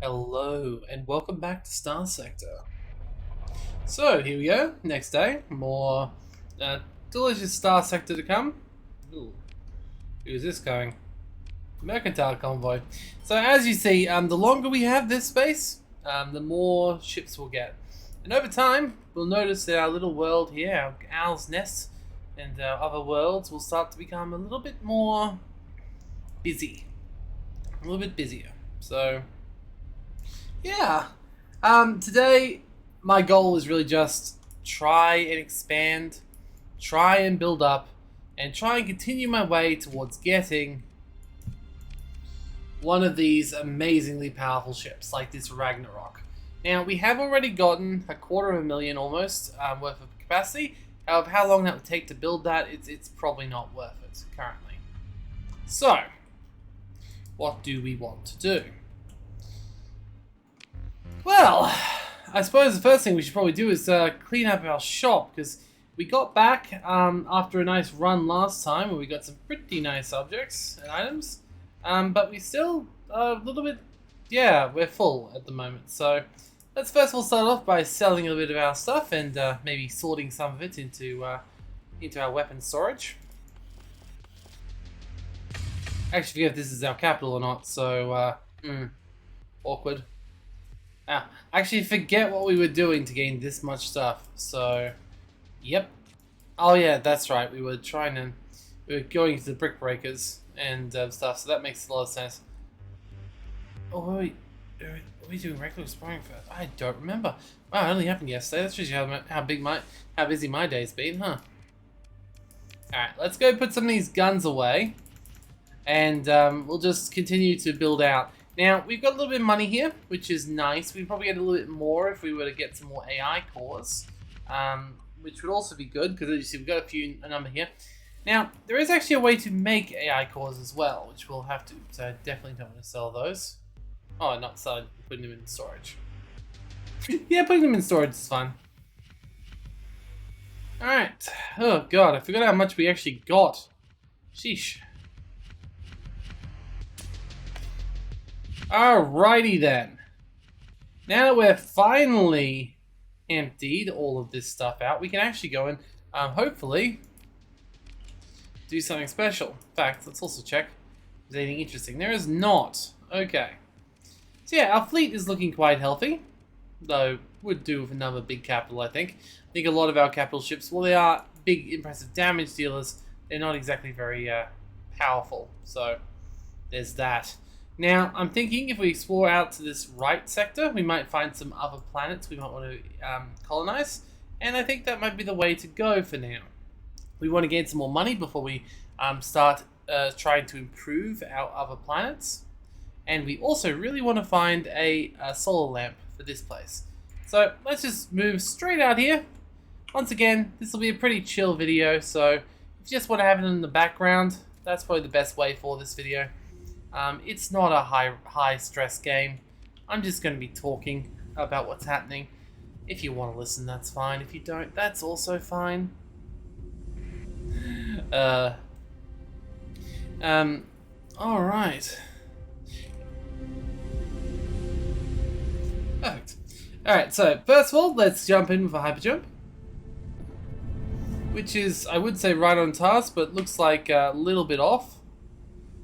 Hello, and welcome back to Starsector. So, here we go, next day, more uh, delicious Starsector to come. Ooh, who's this going? Mercantile convoy. So, as you see, the longer we have this space, the more ships we'll get. And over time, we'll notice that our little world here, our Owl's Nest, and other worlds will start to become a little bit more busy. A little bit busier. So, yeah. Today, my goal is really just try and expand, try and build up, and try and continue my way towards getting one of these amazingly powerful ships, like this Ragnarok. Now, we have already gotten 250,000 almost worth of capacity. However, how long that would take to build that, it's probably not worth it currently. So, what do we want to do? Well, I suppose the first thing we should probably do is clean up our shop, because we got back after a nice run last time where we got some pretty nice objects and items, but we still a little bit, yeah, we're full at the moment. So let's first of all start off by selling a bit of our stuff and maybe sorting some of it into our weapon storage. I actually forget if this is our capital or not, so awkward. I actually forget what we were doing to gain this much stuff. So, yep. Oh yeah, that's right. We were going to the brick breakers and stuff. So that makes a lot of sense. Oh wait, are we doing regular exploring first? I don't remember. Wow, it only happened yesterday. That shows you how busy my day's been, huh? All right, let's go put some of these guns away, and we'll just continue to build out. Now, we've got a little bit of money here, which is nice. We'd probably get a little bit more if we were to get some more AI cores, which would also be good, because as you see, we've got a number here. Now, there is actually a way to make AI cores as well, which we'll have to, so I definitely don't want to sell those. Oh, not selling, putting them in storage. Yeah, putting them in storage is fun. Alright. Oh, God, I forgot how much we actually got. Sheesh. Alrighty then. Now that we're finally emptied all of this stuff out, we can actually go and hopefully do something special. In fact, let's also check if there's anything interesting. There is not. Okay. So yeah, our fleet is looking quite healthy, though would do with another big capital, I think. I think a lot of our capital ships, well, they are big, impressive damage dealers. They're not exactly very powerful, so there's that. Now, I'm thinking if we explore out to this right sector, we might find some other planets we might want to colonize, and I think that might be the way to go for now. We want to gain some more money before we start trying to improve our other planets, and we also really want to find a solar lamp for this place. So let's just move straight out here. Once again, this will be a pretty chill video, so if you just want to have it in the background, that's probably the best way for this video. It's not a high stress game. I'm just going to be talking about what's happening. If you want to listen, that's fine. If you don't, that's also fine. All right. Perfect. All right. So first of all, let's jump in with a hyper jump, which is, I would say, right on task, but looks like a little bit off.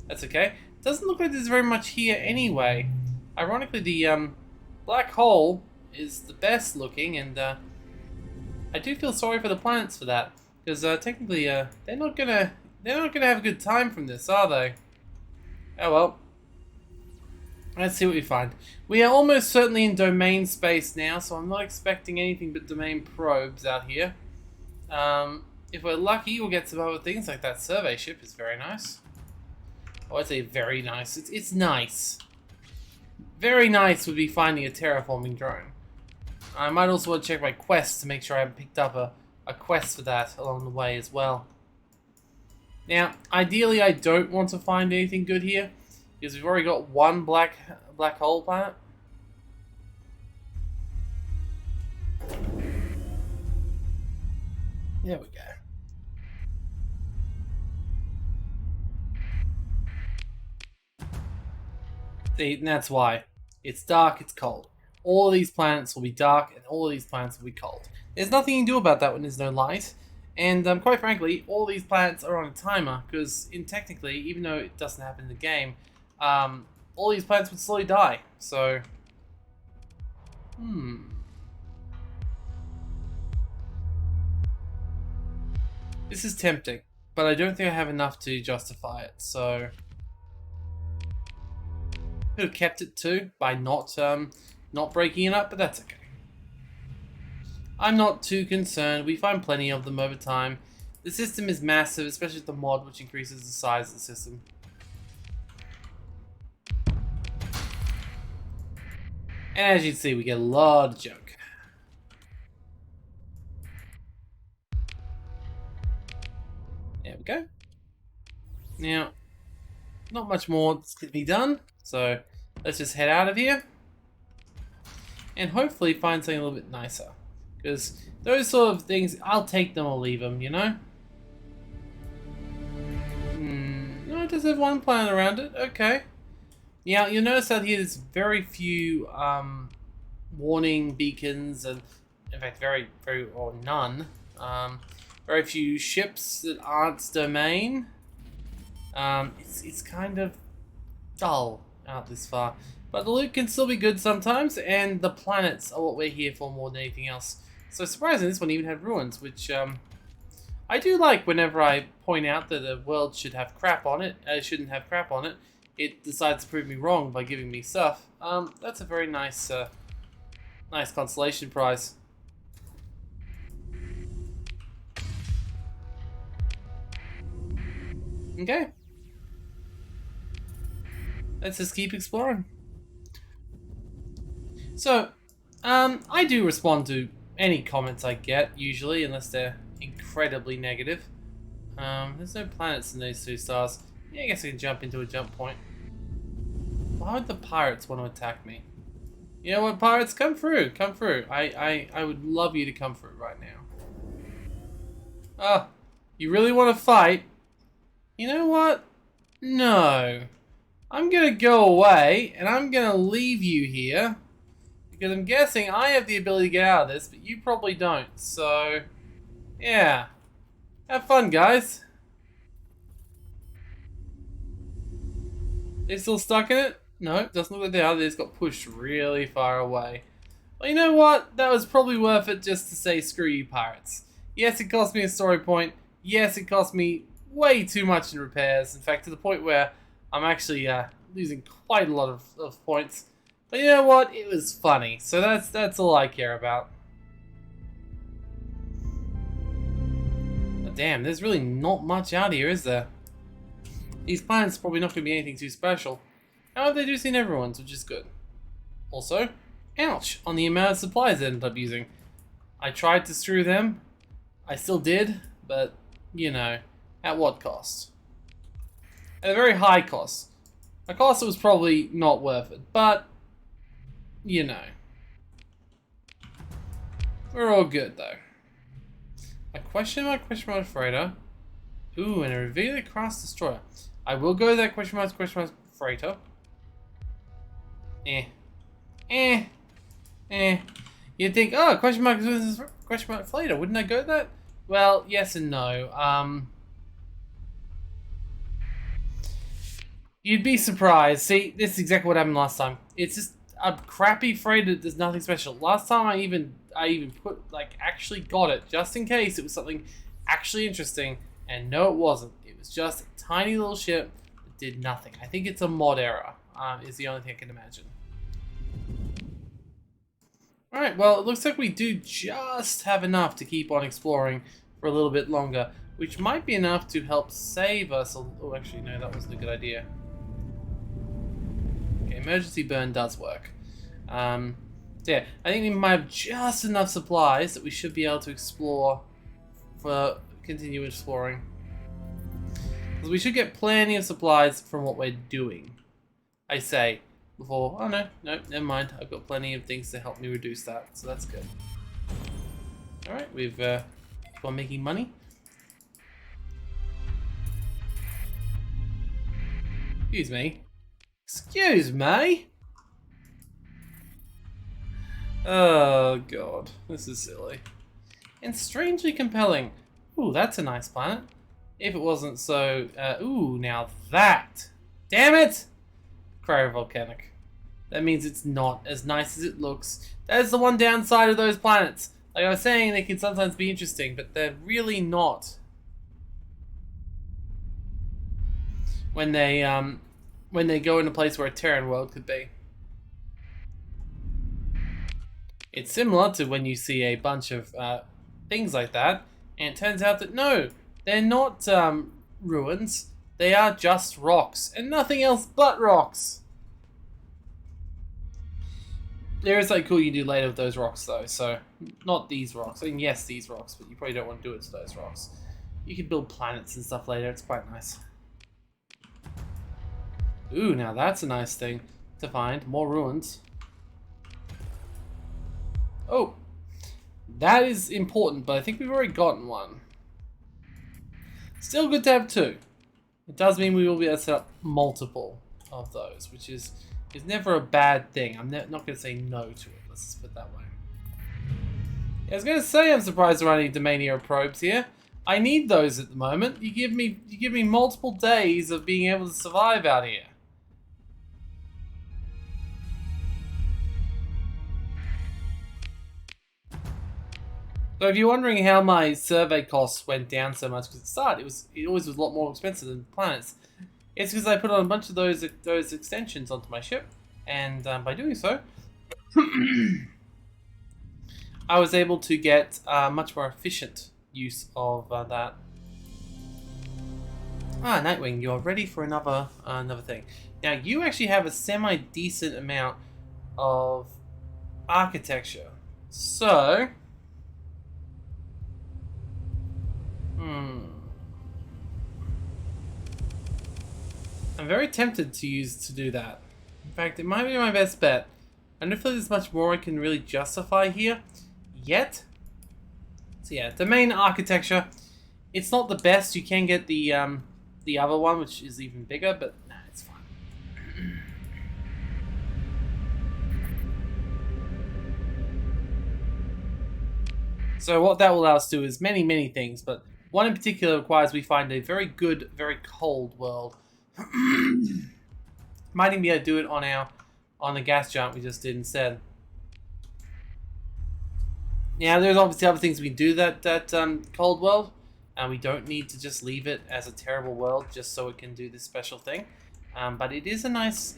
That's okay. Doesn't look like there's very much here anyway. Ironically, the black hole is the best looking, and I do feel sorry for the planets for that, because technically they're not gonna have a good time from this, are they? Oh well. Let's see what we find. We are almost certainly in domain space now, so I'm not expecting anything but domain probes out here. If we're lucky, we'll get some other things, like that survey ship is very nice. Oh, I'd say very nice. It's nice. Very nice would be finding a terraforming drone. I might also want to check my quests to make sure I haven't picked up a quest for that along the way as well. Now, ideally, I don't want to find anything good here, because we've already got one black hole planet. There we go. See, and that's why. It's dark, it's cold. All of these planets will be dark, and all of these planets will be cold. There's nothing you can do about that when there's no light. And quite frankly, all these planets are on a timer, because technically, even though it doesn't happen in the game, all these planets would slowly die. So, This is tempting, but I don't think I have enough to justify it, so... Could have kept it too, by not breaking it up, but that's okay. I'm not too concerned, we find plenty of them over time. The system is massive, especially with the mod, which increases the size of the system. And as you can see, we get a lot of junk. There we go. Now, not much more that's going to be done, so let's just head out of here. And hopefully find something a little bit nicer. Because those sort of things, I'll take them or leave them, you know? No, it does have one planet around it, okay. Yeah, you'll notice out here there's very few warning beacons, and in fact or none. Very few ships that aren't domain. It's kind of dull out this far. But the loot can still be good sometimes, and the planets are what we're here for more than anything else. So surprisingly, this one even had ruins, which I do like whenever I point out that a world should have crap on it, shouldn't have crap on it. It decides to prove me wrong by giving me stuff. That's a very nice, nice consolation prize. Okay. Let's just keep exploring. So, I do respond to any comments I get, usually, unless they're incredibly negative. There's no planets in these two stars. Yeah, I guess I can jump into a jump point. Why would the pirates want to attack me? You know what, pirates? Come through. Come through. I would love you to come through right now. Oh, you really want to fight? You know what? No. I'm gonna go away, and I'm gonna leave you here. Because I'm guessing I have the ability to get out of this, but you probably don't. So, yeah. Have fun, guys. They're still stuck in it? No, doesn't look like they are. They just got pushed really far away. Well, you know what? That was probably worth it just to say screw you, pirates. Yes, it cost me a story point. Yes, it cost me way too much in repairs. In fact, to the point where I'm actually losing quite a lot of points. But you know what? It was funny. So that's all I care about. But damn, there's really not much out here, is there? These planets are probably not going to be anything too special. However, they do seem everyone's, which is good. Also, ouch on the amount of supplies I ended up using. I tried to screw them. I still did, but, you know, at what cost? At a very high cost. A cost that was probably not worth it, but, you know. We're all good, though. A question mark freighter. Ooh, and a revealing cross destroyer. I will go to that question mark freighter. You'd think, oh, question mark freighter. Wouldn't I go to that? Well, yes and no. You'd be surprised. See, this is exactly what happened last time. It's just a crappy freighter that does nothing special. Last time I even put, actually got it, just in case it was something actually interesting, and no it wasn't. It was just a tiny little ship that did nothing. I think it's a mod error, is the only thing I can imagine. Alright, well, it looks like we do just have enough to keep on exploring for a little bit longer, which might be enough to help save us. Oh, actually, no, that wasn't a good idea. Okay, emergency burn does work. Yeah, I think we might have just enough supplies that we should be able to explore for continue exploring. Because we should get plenty of supplies from what we're doing. I say before, oh no, never mind. I've got plenty of things to help me reduce that, so that's good. Alright, we've keep on making money. Excuse me. Excuse me? Oh god, this is silly. And strangely compelling. Ooh, that's a nice planet. If it wasn't so... ooh, now that... Damn it! Cryovolcanic. That means it's not as nice as it looks. That is the one downside of those planets. Like I was saying, they can sometimes be interesting, but they're really not. When they go in a place where a Terran world could be. It's similar to when you see a bunch of things like that, and it turns out that no, they're not ruins. They are just rocks, and nothing else but rocks. There is something cool you can do later with those rocks, though. So, not these rocks. I mean, yes, these rocks, but you probably don't want to do it to those rocks. You can build planets and stuff later. It's quite nice. Ooh, now that's a nice thing to find. More ruins. Oh, that is important, but I think we've already gotten one. Still good to have two. It does mean we will be able to set up multiple of those, which is never a bad thing. I'm not going to say no to it. Let's just put it that way. Yeah, I was going to say I'm surprised there aren't any Domania probes here. I need those at the moment. You give me multiple days of being able to survive out here. So if you're wondering how my survey costs went down so much, because at the start it always was a lot more expensive than planets. It's because I put on a bunch of those extensions onto my ship, and by doing so, I was able to get much more efficient use of that. Ah, Nightwing, you're ready for another thing. Now you actually have a semi-decent amount of architecture, so. I'm very tempted to do that. In fact, it might be my best bet. I don't feel there's much more I can really justify here yet. So yeah, domain architecture. It's not the best. You can get the other one, which is even bigger, but nah, it's fine. So what that will allow us to do is many things, but one in particular requires we find a very good, very cold world. Might even be able to do it on the gas giant we just did instead. Now there's obviously other things we can do that cold world, and we don't need to just leave it as a terrible world just so it can do this special thing. But it is a nice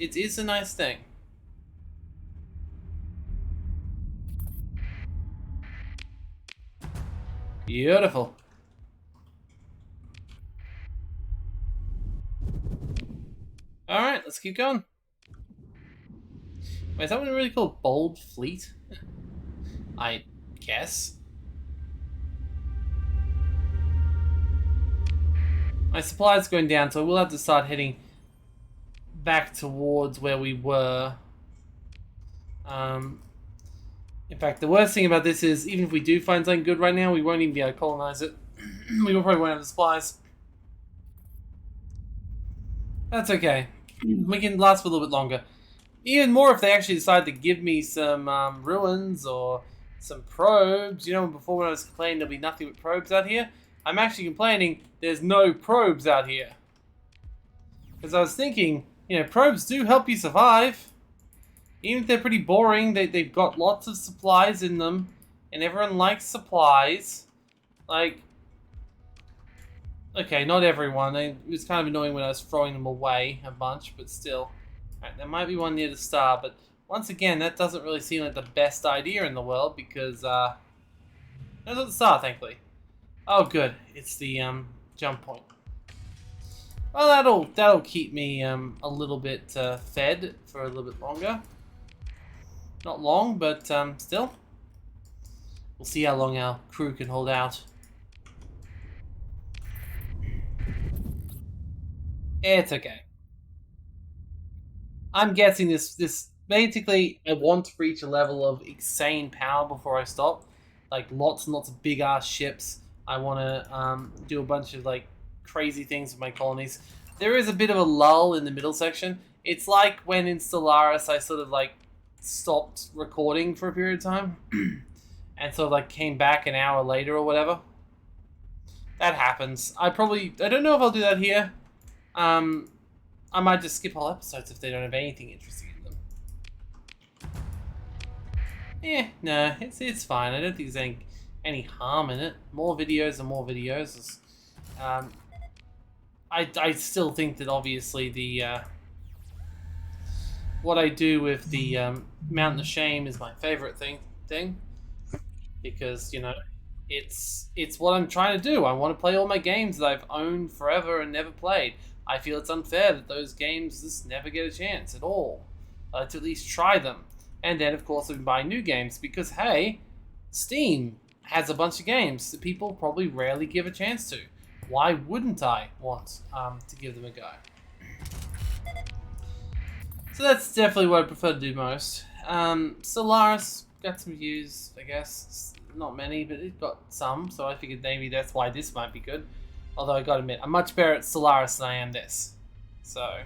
thing. Beautiful. Alright, let's keep going. Wait, is that one really called Bold Fleet? I guess. My supply's going down, so we'll have to start heading back towards where we were. In fact, the worst thing about this is, even if we do find something good right now, we won't even be able to colonize it. We probably won't have the supplies. That's okay. We can last for a little bit longer. Even more if they actually decide to give me some ruins or some probes. You know, before when I was complaining there'll be nothing but probes out here, I'm actually complaining there's no probes out here. Because I was thinking, you know, probes do help you survive. Even if they're pretty boring, they've got lots of supplies in them. And everyone likes supplies. Like, okay, not everyone. It was kind of annoying when I was throwing them away a bunch, but still. Alright, there might be one near the star, but once again, that doesn't really seem like the best idea in the world because, no, it's not the star, thankfully. Oh, good. It's the, jump point. Well, that'll keep me, a little bit, fed for a little bit longer. Not long, but, still. We'll see how long our crew can hold out. It's okay. I'm guessing this basically I want to reach a level of insane power before I stop. Like lots and lots of big ass ships. I want to do a bunch of like crazy things with my colonies. There is a bit of a lull in the middle section. It's like when in Stellaris I sort of like stopped recording for a period of time and sort of like came back an hour later or whatever. That happens. I don't know if I'll do that here. I might just skip all episodes if they don't have anything interesting in them. No, it's fine. I don't think there's any harm in it. More videos and more videos. I still think that obviously the what I do with the Mountain of Shame is my favorite thing, because you know it's what I'm trying to do. I want to play all my games that I've owned forever and never played. I feel it's unfair that those games just never get a chance at all to at least try them. And then of course I've been buying new games because hey, Steam has a bunch of games that people probably rarely give a chance to. Why wouldn't I want to give them a go? So that's definitely what I prefer to do most. Solaris got some views, I guess. Not many, but it got some, so I figured maybe that's why this might be good. Although I gotta admit, I'm much better at Solaris than I am this. So.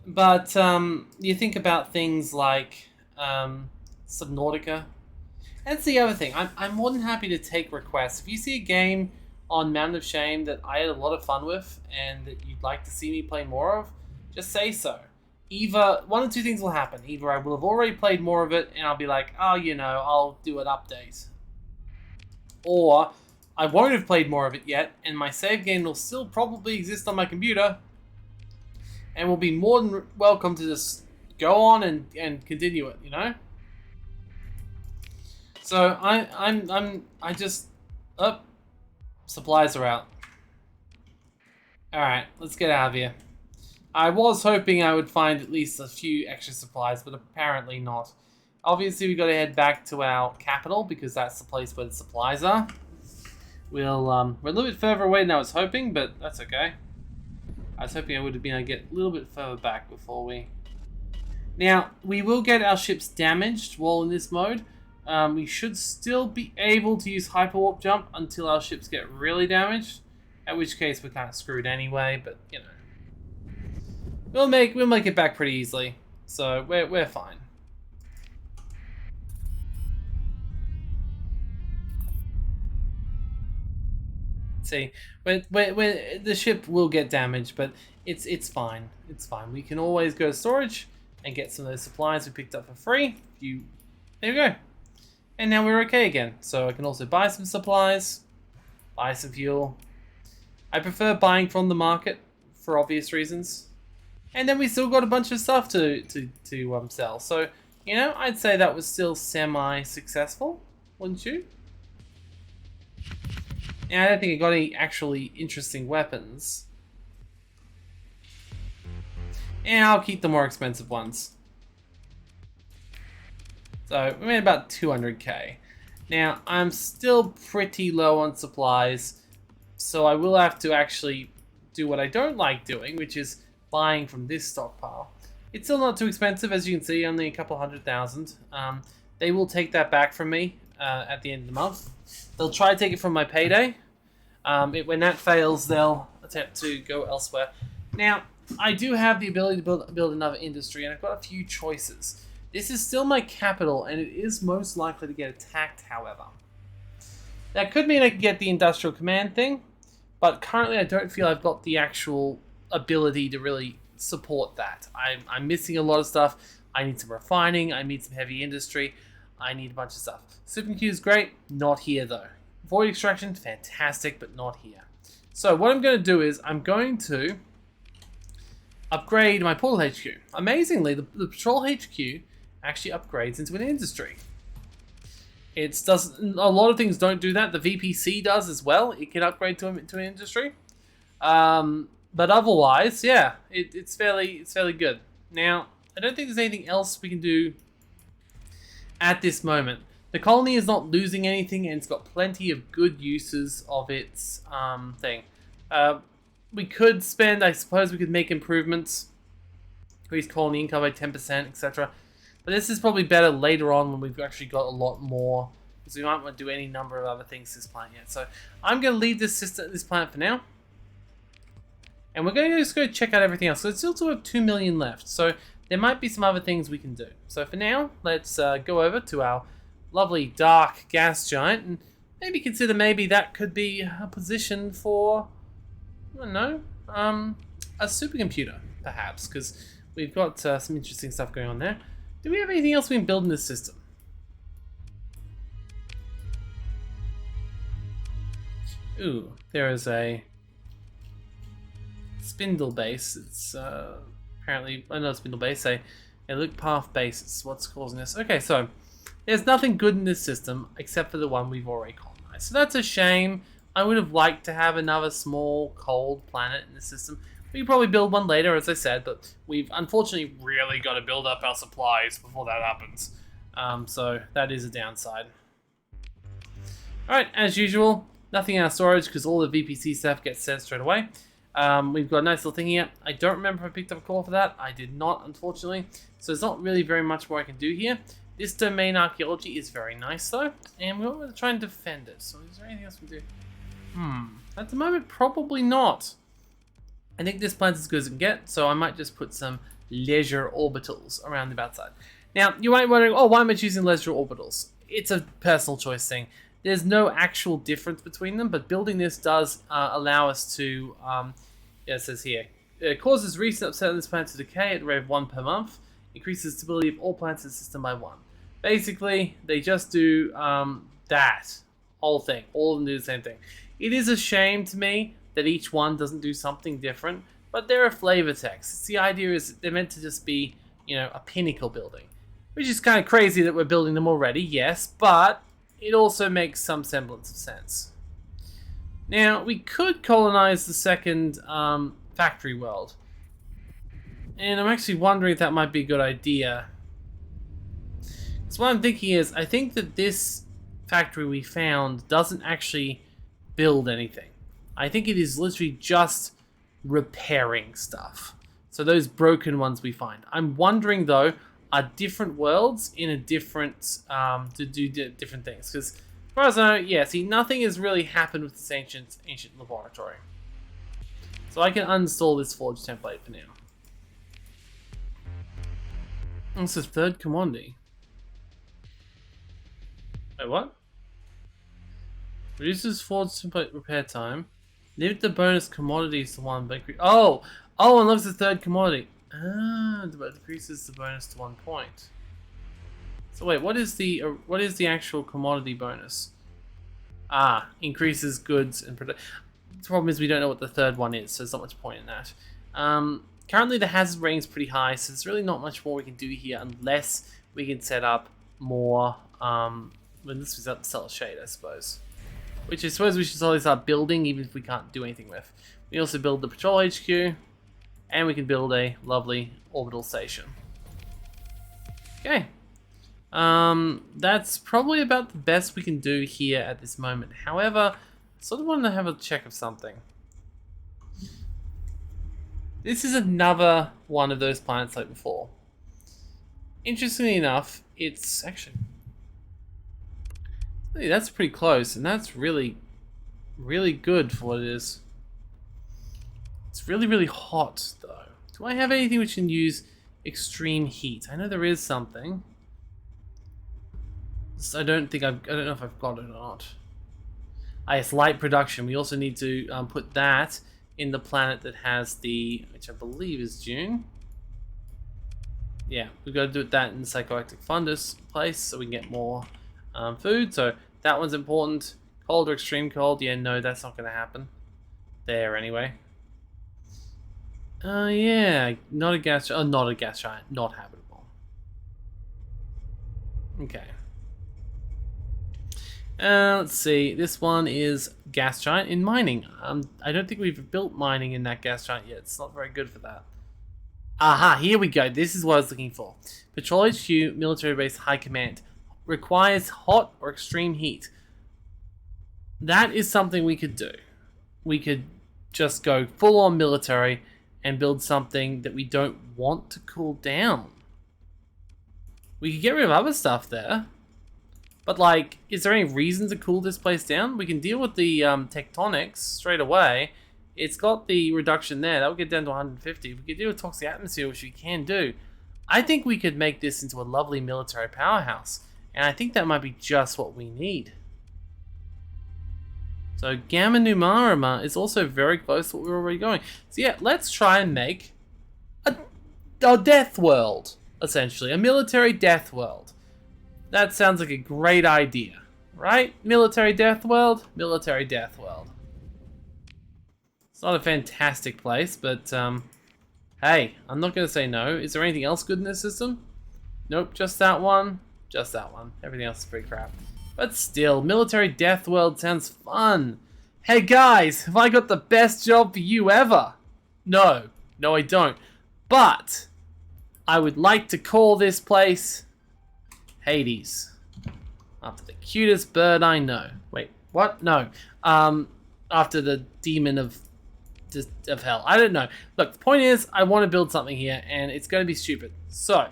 But you think about things like Subnautica. That's the other thing. I'm more than happy to take requests. If you see a game on Mountain of Shame that I had a lot of fun with and that you'd like to see me play more of, just say so. Either one of two things will happen. Either I will have already played more of it and I'll be like, oh, you know, I'll do an update. Or I won't have played more of it yet and my save game will still probably exist on my computer and will be more than welcome to just go on and continue it, you know? So I just supplies are out. Alright, let's get out of here. I was hoping I would find at least a few extra supplies, but apparently not. Obviously, we got to head back to our capital because that's the place where the supplies are. We're a little bit further away than I was hoping, but that's okay. I was hoping I would have been able to get a little bit further back before we. Now we will get our ships damaged while in this mode. We should still be able to use hyperwarp jump until our ships get really damaged. At which case we're kind of screwed anyway, but you know. We'll make it back pretty easily, so we're fine. See, the ship will get damaged, but it's fine. It's fine. We can always go to storage and get some of those supplies we picked up for free. There we go. And now we're okay again. So I can also buy some supplies, buy some fuel. I prefer buying from the market for obvious reasons. And then we still got a bunch of stuff to sell. So, you know, I'd say that was still semi-successful, wouldn't you? And I don't think I got any actually interesting weapons. And I'll keep the more expensive ones. So, we made about 200k. Now, I'm still pretty low on supplies. So I will have to actually do what I don't like doing, which is buying from this stockpile. It's still not too expensive, as you can see, only a couple 100,000. They will take that back from me at the end of the month. They'll try to take it from my payday. When that fails, they'll attempt to go elsewhere. Now, I do have the ability to build another industry, and I've got a few choices. This is still my capital, and it is most likely to get attacked, however. That could mean I could get the industrial command thing, but currently I don't feel I've got the actual ability to really support that. I'm missing a lot of stuff. I need some refining, I need some heavy industry, I need a bunch of stuff. SuperQ is great, not here though. Void extraction, fantastic, but not here. So what I'm going to do is I'm going to upgrade my portal HQ. Amazingly, the patrol HQ actually upgrades into an industry. A lot of things don't do that. The VPC does as well. It can upgrade to an industry. But otherwise, yeah, it's fairly good. Now, I don't think there's anything else we can do at this moment. The colony is not losing anything, and it's got plenty of good uses of its thing. We could spend, I suppose we could make improvements. Increase colony income by 10%, etc. But this is probably better later on when we've actually got a lot more, because we might want to do any number of other things to this planet yet. So I'm going to leave this planet for now. And we're going to just go check out everything else. So it's still to have 2 million left. So there might be some other things we can do. So for now, let's go over to our lovely dark gas giant and maybe consider maybe that could be a position for, I don't know, a supercomputer, perhaps, because we've got some interesting stuff going on there. Do we have anything else we can build in this system? Ooh, there is a spindle base. It's apparently another spindle base. A loop path base is what's causing this. Okay, so there's nothing good in this system except for the one we've already colonized. So that's a shame. I would have liked to have another small cold planet in the system. We could probably build one later, as I said, but we've unfortunately really got to build up our supplies before that happens. So that is a downside. Alright, as usual, nothing in our storage because all the VPC stuff gets sent straight away. We've got a nice little thing here. I don't remember if I picked up a call for that. I did not, unfortunately. So there's not really very much more I can do here. This domain archaeology is very nice, though. And we're going to try and defend it. So is there anything else we can do? At the moment, probably not. I think this planet's as good as it can get. So I might just put some leisure orbitals around the outside. Now, you might be wondering, oh, why am I choosing leisure orbitals? It's a personal choice thing. There's no actual difference between them, but building this does allow us to, yeah, it says here, it causes recent upset on this planet to decay at a rate of 1 per month, increases the stability of all planets in the system by 1. Basically, they just do that whole thing. All of them do the same thing. It is a shame to me that each one doesn't do something different, but they're a flavor text. The idea is they're meant to just be, you know, a pinnacle building, which is kind of crazy that we're building them already, yes, but it also makes some semblance of sense. Now, we could colonize the second factory world. And I'm actually wondering if that might be a good idea. So what I'm thinking is, I think that this factory we found doesn't actually build anything. I think it is literally just repairing stuff. So those broken ones we find. I'm wondering though, are different worlds in a different, to do different things. Because as far as I know, yeah, see, nothing has really happened with this ancient laboratory. So I can uninstall this forge template for now. This is third commodity. Wait, what? Reduces forge template repair time. Limit the bonus commodities to 1 bakery. Oh, unlocks the third commodity. But decreases the bonus to 1 point. So wait, what is the actual commodity bonus? Increases goods and product. The problem is we don't know what the third one is, so there's not much point in that. Currently the hazard rating is pretty high, so there's really not much more we can do here unless we can set up more. When this was up to sell a shade, I suppose. Which I suppose we should slowly start building, even if we can't do anything with. We also build the patrol HQ. And we can build a lovely orbital station. Okay. That's probably about the best we can do here at this moment. However, I sort of want to have a check of something. This is another one of those planets like before. Interestingly enough, it's actually... that's pretty close, and that's really, really good for what it is. It's really, really hot, though. Do I have anything which can use extreme heat? I know there is something. I don't know if I've got it or not. It's light production. We also need to put that in the planet that has the, which I believe is June. Yeah, we've got to do that in the psychoactive fundus place so we can get more food. So that one's important. Cold or extreme cold? Yeah, no, that's not going to happen. There, anyway. Yeah, not a gas giant, not habitable. Okay. Let's see, this one is gas giant in mining. I don't think we've built mining in that gas giant yet. It's not very good for that. Aha, here we go. This is what I was looking for. Patrol HQ, military base, high command. Requires hot or extreme heat. That is something we could do. We could just go full on military and build something that we don't want to cool down. We could get rid of other stuff there. But like, is there any reason to cool this place down? We can deal with the tectonics straight away. It's got the reduction there. That will get down to 150. We could deal with toxic atmosphere, which we can do. I think we could make this into a lovely military powerhouse, and I think that might be just what we need. So Gamma Numarama is also very close to what we're already going. So yeah, let's try and make a death world, essentially. A military death world. That sounds like a great idea, right? Military death world? Military death world. It's not a fantastic place, but hey, I'm not going to say no. Is there anything else good in this system? Nope, just that one. Just that one. Everything else is pretty crap. But still, military death world sounds fun. Hey guys, have I got the best job for you ever? No, I don't. But I would like to call this place Hades. After the cutest bird I know. Wait, what? No. After the demon of hell. I don't know. Look, the point is, I want to build something here, and it's going to be stupid. So,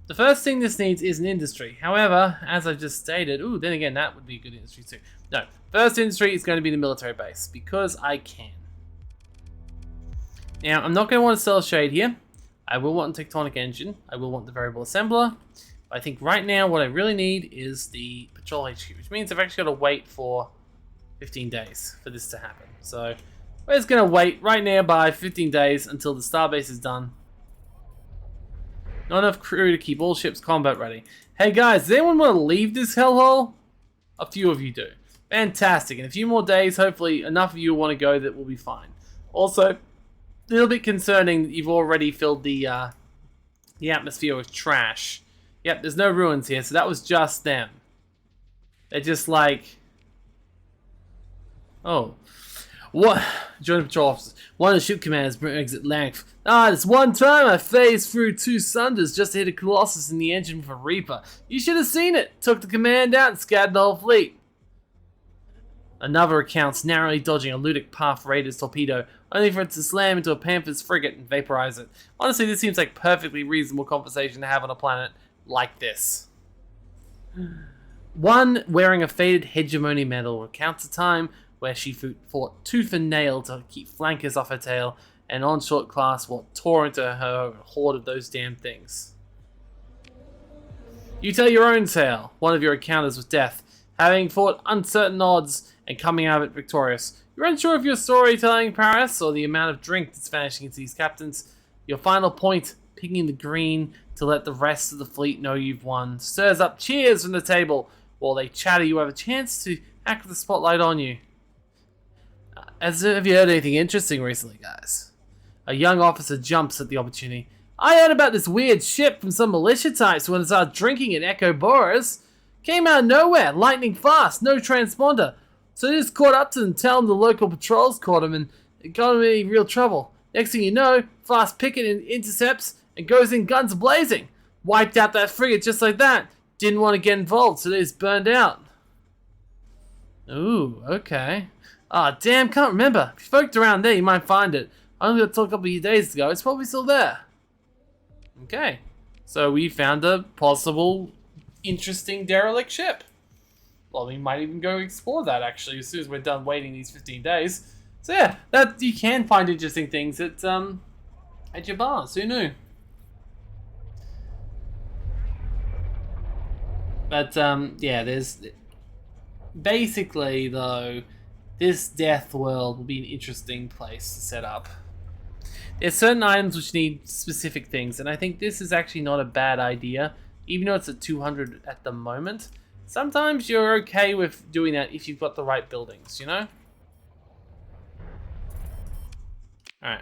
the first thing this needs is an industry. However, as I've just stated, ooh, then again, that would be a good industry too. No, first industry is going to be the military base, because I can. Now, I'm not going to want to sell shade here. I will want a tectonic engine. I will want the variable assembler. But I think right now, what I really need is the patrol HQ, which means I've actually got to wait for 15 days for this to happen. So, we're just going to wait right now by 15 days until the starbase is done. Not enough crew to keep all ships combat ready. Hey guys, does anyone want to leave this hellhole? A few of you do. Fantastic. In a few more days, hopefully enough of you want to go that we'll be fine. Also, a little bit concerning that you've already filled the atmosphere with trash. Yep, there's no ruins here, so that was just them. They're just like... Oh. What? Join the patrol officers. One of the ship commanders brings at length. This one time I phased through 2 Sunders just to hit a Colossus in the engine with a Reaper. You should have seen it. Took the command out and scattered the whole fleet. Another account's narrowly dodging a Ludic Path Raider's torpedo, only for it to slam into a Panther's frigate and vaporize it. Honestly, this seems like perfectly reasonable conversation to have on a planet like this. One wearing a faded hegemony medal recounts a time where she fought tooth and nail to keep flankers off her tail, and onshore class tore into her a horde of those damn things. You tell your own tale. One of your encounters with death, having fought uncertain odds and coming out of it victorious. You're unsure of your storytelling prowess or the amount of drink that's vanishing into these captains. Your final point, picking the green to let the rest of the fleet know you've won, stirs up cheers from the table. While they chatter, you have a chance to act with the spotlight on you. Have you heard anything interesting recently, guys? A young officer jumps at the opportunity. I heard about this weird ship from some militia types when I started drinking at Echo Boris. Came out of nowhere, lightning fast, no transponder. So they just caught up to them, tell them the local patrols caught him and it got him in real trouble. Next thing you know, fast picket intercepts and goes in guns blazing. Wiped out that frigate just like that. Didn't want to get involved, so they just burned out. Ooh, okay. Damn, can't remember. If you poked around there, you might find it. I only got to a couple of days ago. It's probably still there. Okay. So we found a possible, interesting derelict ship. Well, we might even go explore that, actually, as soon as we're done waiting these 15 days. So yeah, that you can find interesting things at your bars. Who knew? But, yeah, there's... Basically, though... This death world will be an interesting place to set up. There's certain items which need specific things, and I think this is actually not a bad idea, even though it's at 200 at the moment. Sometimes you're okay with doing that if you've got the right buildings, you know? Alright.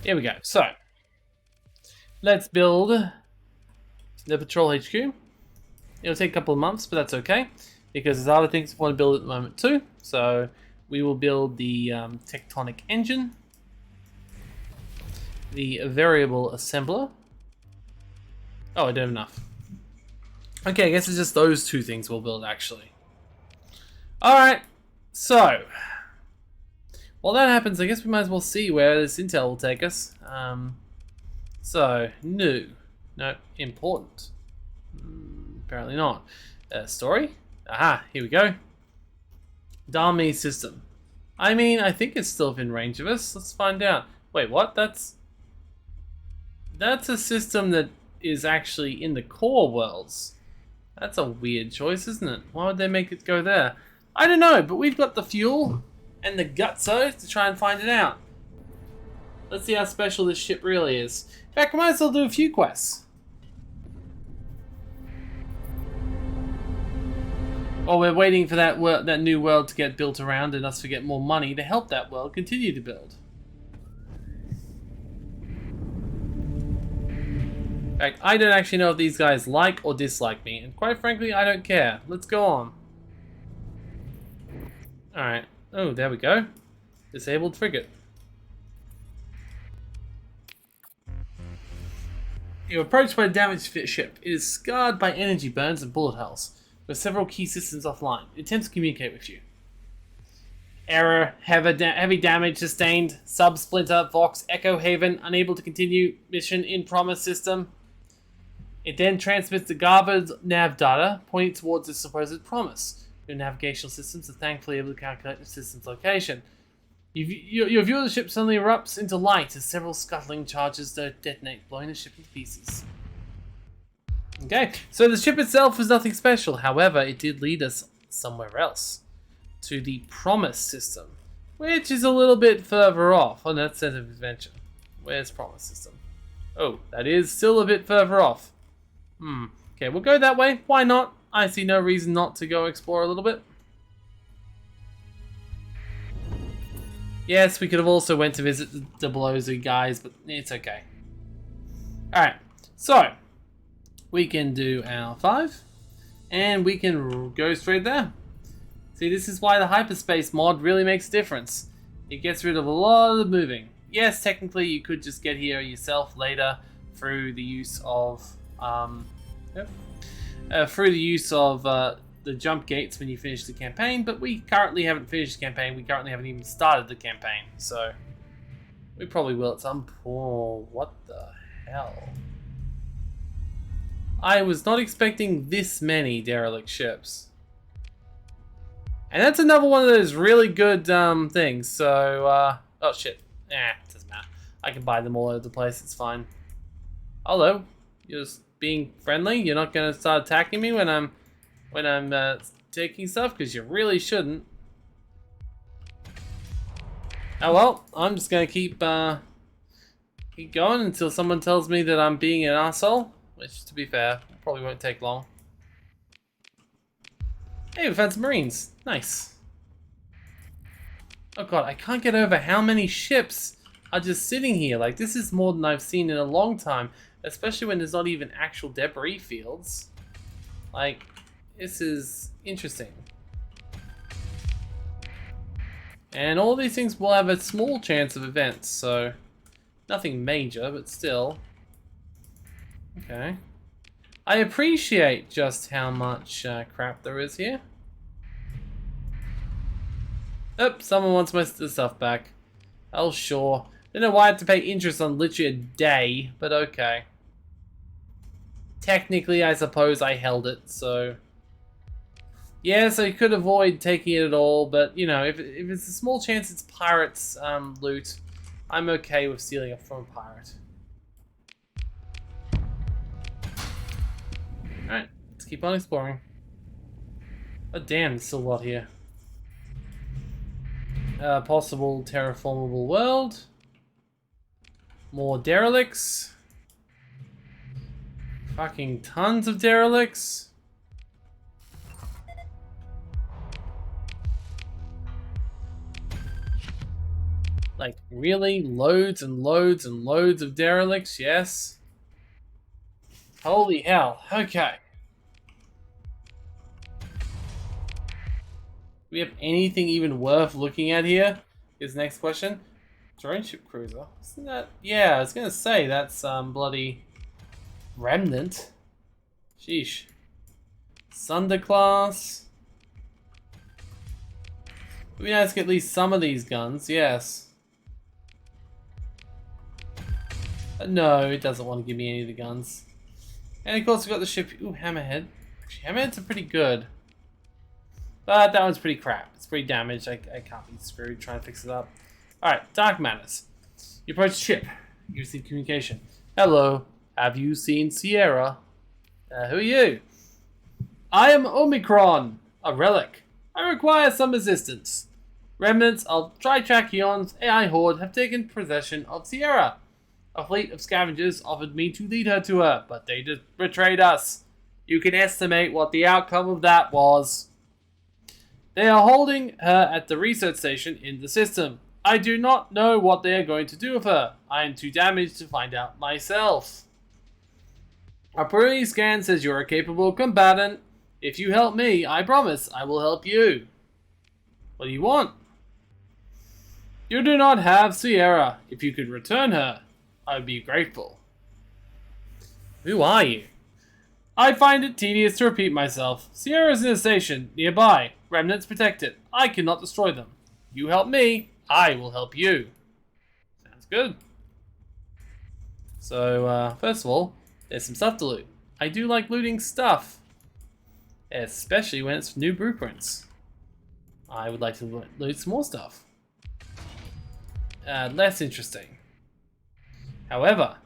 Here we go. So, let's build the Patrol HQ. It'll take a couple of months, but that's okay. Because there's other things I want to build at the moment too. So we will build the tectonic engine, the variable assembler. Oh, I don't have enough. Okay, I guess it's just those 2 things we'll build actually. Alright, so while that happens, I guess we might as well see where this intel will take us. So, new. No, important. Apparently not. Story? Aha, here we go. Dami system. I mean, I think it's still within range of us. Let's find out. Wait, what? That's... That's a system that is actually in the core worlds. That's a weird choice, isn't it? Why would they make it go there? I don't know, but we've got the fuel and the gutso to try and find it out. Let's see how special this ship really is. In fact, we might as well do a few quests. While we're waiting for that new world to get built around and us to get more money to help that world continue to build. In fact, I don't actually know if these guys like or dislike me, and quite frankly, I don't care. Let's go on. Alright. Oh, there we go. Disabled frigate. You're approached by a damaged ship. It is scarred by energy burns and bullet holes, with several key systems offline. It attempts to communicate with you. Error, heavy damage sustained, sub-splinter, Vox, Echo Haven, unable to continue mission in Promise system. It then transmits the garbled nav data, pointing towards the supposed Promise. Your navigational systems are thankfully able to calculate the system's location. Your view of the ship suddenly erupts into light as several scuttling charges detonate, blowing the ship into pieces. Okay, so the ship itself was nothing special. However, it did lead us somewhere else. To the Promise system, which is a little bit further off on that set of adventure. Where's Promise system? Oh, that is still a bit further off. Okay, we'll go that way. Why not? I see no reason not to go explore a little bit. Yes, we could have also went to visit the Belozy guys, but it's okay. Alright, so we can do our 5, and we can go straight there. See, this is why the hyperspace mod really makes a difference. It gets rid of a lot of the moving. Yes, technically you could just get here yourself later through the use of the jump gates when you finish the campaign, but we currently haven't finished the campaign. We currently haven't even started the campaign, so we probably will at some point. Oh, what the hell? I was not expecting this many derelict ships. And that's another one of those really good things, so, oh shit. It doesn't matter. I can buy them all over the place, it's fine. Hello, you're just being friendly? You're not gonna start attacking me when I'm taking stuff? Because you really shouldn't. Oh well, I'm just gonna keep going until someone tells me that I'm being an asshole, which, to be fair, probably won't take long. Hey, we found some Marines. Nice. Oh god, I can't get over how many ships are just sitting here. Like, this is more than I've seen in a long time, especially when there's not even actual debris fields. Like, this is interesting. And all these things will have a small chance of events, so nothing major, but still. Okay. I appreciate just how much crap there is here. Oh, someone wants my stuff back. Oh, sure. Don't know why I have to pay interest on literally a day, but okay. Technically, I suppose I held it, so... Yes, I could avoid taking it at all, but, you know, if it's a small chance it's pirates' loot, I'm okay with stealing it from a pirate. Alright, let's keep on exploring. Oh damn, there's still a lot here. Possible terraformable world. More derelicts. Fucking tons of derelicts. Like, really? Loads and loads and loads of derelicts? Yes. Holy hell. Okay. Do we have anything even worth looking at here? Is the next question. Drone ship cruiser. Isn't that... Yeah, I was gonna say, that's bloody... Remnant. Sheesh. Sunder class. It'd be nice to get at least some of these guns, yes. But no, it doesn't want to give me any of the guns. And of course we've got the ship... Ooh, Hammerhead. Actually, Hammerheads are pretty good. But that one's pretty crap. It's pretty damaged. I can't be screwed trying to fix it up. Alright, Dark Matters. You approach the ship. You receive communication. Hello, have you seen Sierra? Who are you? I am Omicron, a relic. I require some assistance. Remnants of Tritrachion's AI horde have taken possession of Sierra. A fleet of scavengers offered me to lead her to her, but they just betrayed us. You can estimate what the outcome of that was. They are holding her at the research station in the system. I do not know what they are going to do with her. I am too damaged to find out myself. A pre scan says you're a capable combatant. If you help me, I promise I will help you. What do you want? You do not have Sierra. If you could return her, I would be grateful. Who are you? I find it tedious to repeat myself. Sierra is in a station nearby. Remnants protect it. I cannot destroy them. You help me, I will help you. Sounds good. So, first of all, there's some stuff to loot. I do like looting stuff. Especially when it's new blueprints. I would like to loot some more stuff. Less interesting. However,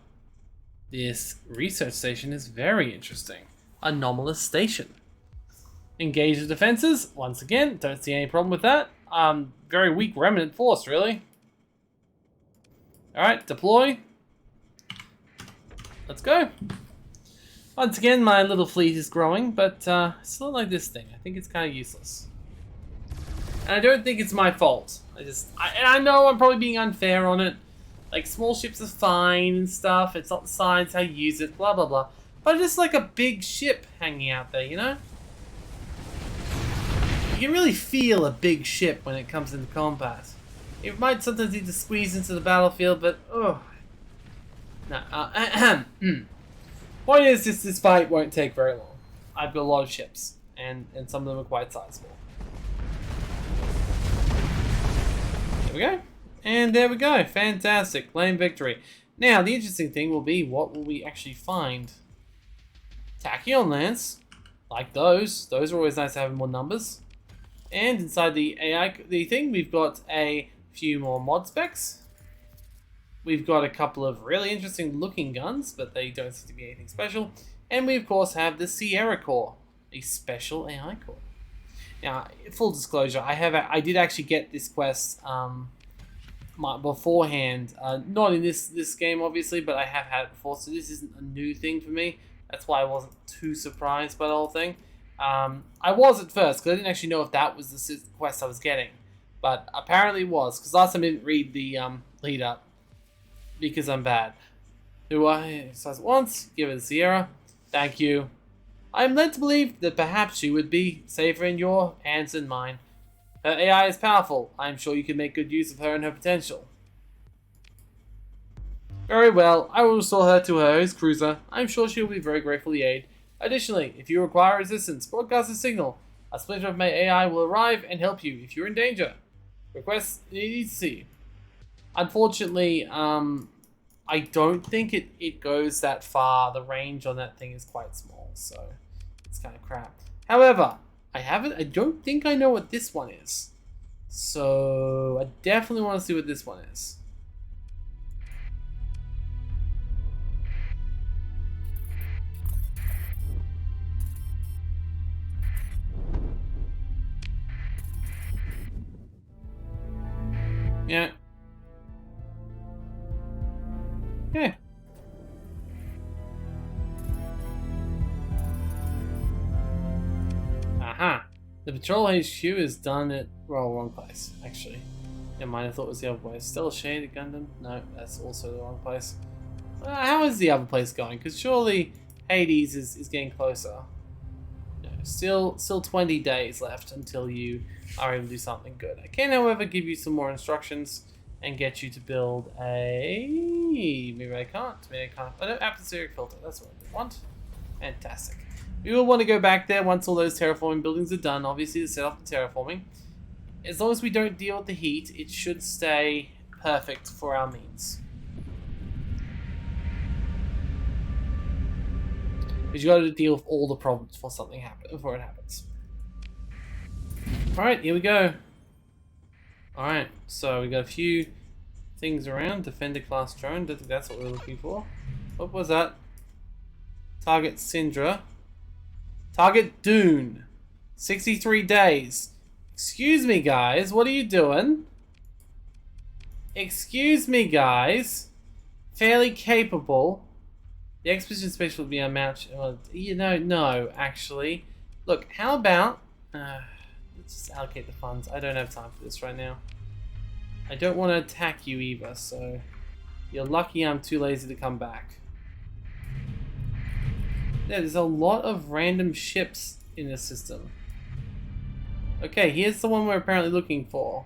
this research station is very interesting. Anomalous station. Engage the defenses. Once again, don't see any problem with that. Very weak remnant force, really. Alright, deploy. Let's go. Once again, my little fleet is growing, but it's not like this thing. I think it's kind of useless. And I don't think it's my fault. I know I'm probably being unfair on it. Like, small ships are fine and stuff. It's not the science how you use it, blah, blah, blah. But it's just like a big ship hanging out there, you know? You can really feel a big ship when it comes into combat. It might sometimes need to squeeze into the battlefield, but, oh. No, point is, this fight won't take very long. I've got a lot of ships, and some of them are quite sizable. There we go. And there we go. Fantastic. Claim victory. Now, the interesting thing will be, what will we actually find? Tachyon Lance. Like those. Those are always nice to have in more numbers. And inside the AI thing, we've got a few more mod specs. We've got a couple of really interesting looking guns, but they don't seem to be anything special. And we, of course, have the Sierra core, a special AI core. Now, full disclosure, I did actually get this quest beforehand. Not in this game, obviously, but I have had it before, so this isn't a new thing for me. That's why I wasn't too surprised by the whole thing. I was at first, because I didn't actually know if that was the quest I was getting. But apparently it was, because last time I didn't read the lead up. Because I'm bad. Do I exercise once? Give it a Sierra. Thank you. I am led to believe that perhaps she would be safer in your hands than mine. Her AI is powerful. I am sure you can make good use of her and her potential. Very well. I will restore her to her host cruiser. I am sure she will be very grateful for the aid. Additionally, if you require assistance, broadcast a signal. A splinter of my AI will arrive and help you if you're in danger. Request needs to see you. Unfortunately, I don't think it goes that far. The range on that thing is quite small, so it's kind of crap. However, I don't think I know what this one is. So I definitely want to see what this one is. Yeah. Okay. Aha. The patrol HQ is done at, well, wrong place, actually. Never mind, I thought it was the other place. Still a shade at Gundam? No, that's also the wrong place. How is the other place going? Because surely Hades is getting closer. No, still 20 days left until you are able to do something good. I can, however, give you some more instructions and get you to build a... Maybe I can't. Maybe I can't. Oh, no, atmospheric filter. That's what I want. Fantastic. We will want to go back there once all those terraforming buildings are done, obviously, to set off the terraforming. As long as we don't deal with the heat, it should stay perfect for our means. Because you got to deal with all the problems before something happens, before it happens. Alright, here we go. Alright, so we got a few things around. Defender class drone, don't think that's what we're looking for. What was that? Target Syndra. Target Dune. 63 days. Excuse me, guys. What are you doing? Excuse me, guys. Fairly capable. The Expedition Special would be unmatched. Well, you know, no, actually. Look, how about... let's just allocate the funds. I don't have time for this right now. I don't want to attack you either, so... You're lucky I'm too lazy to come back. Yeah, there's a lot of random ships in this system. Okay, here's the one we're apparently looking for.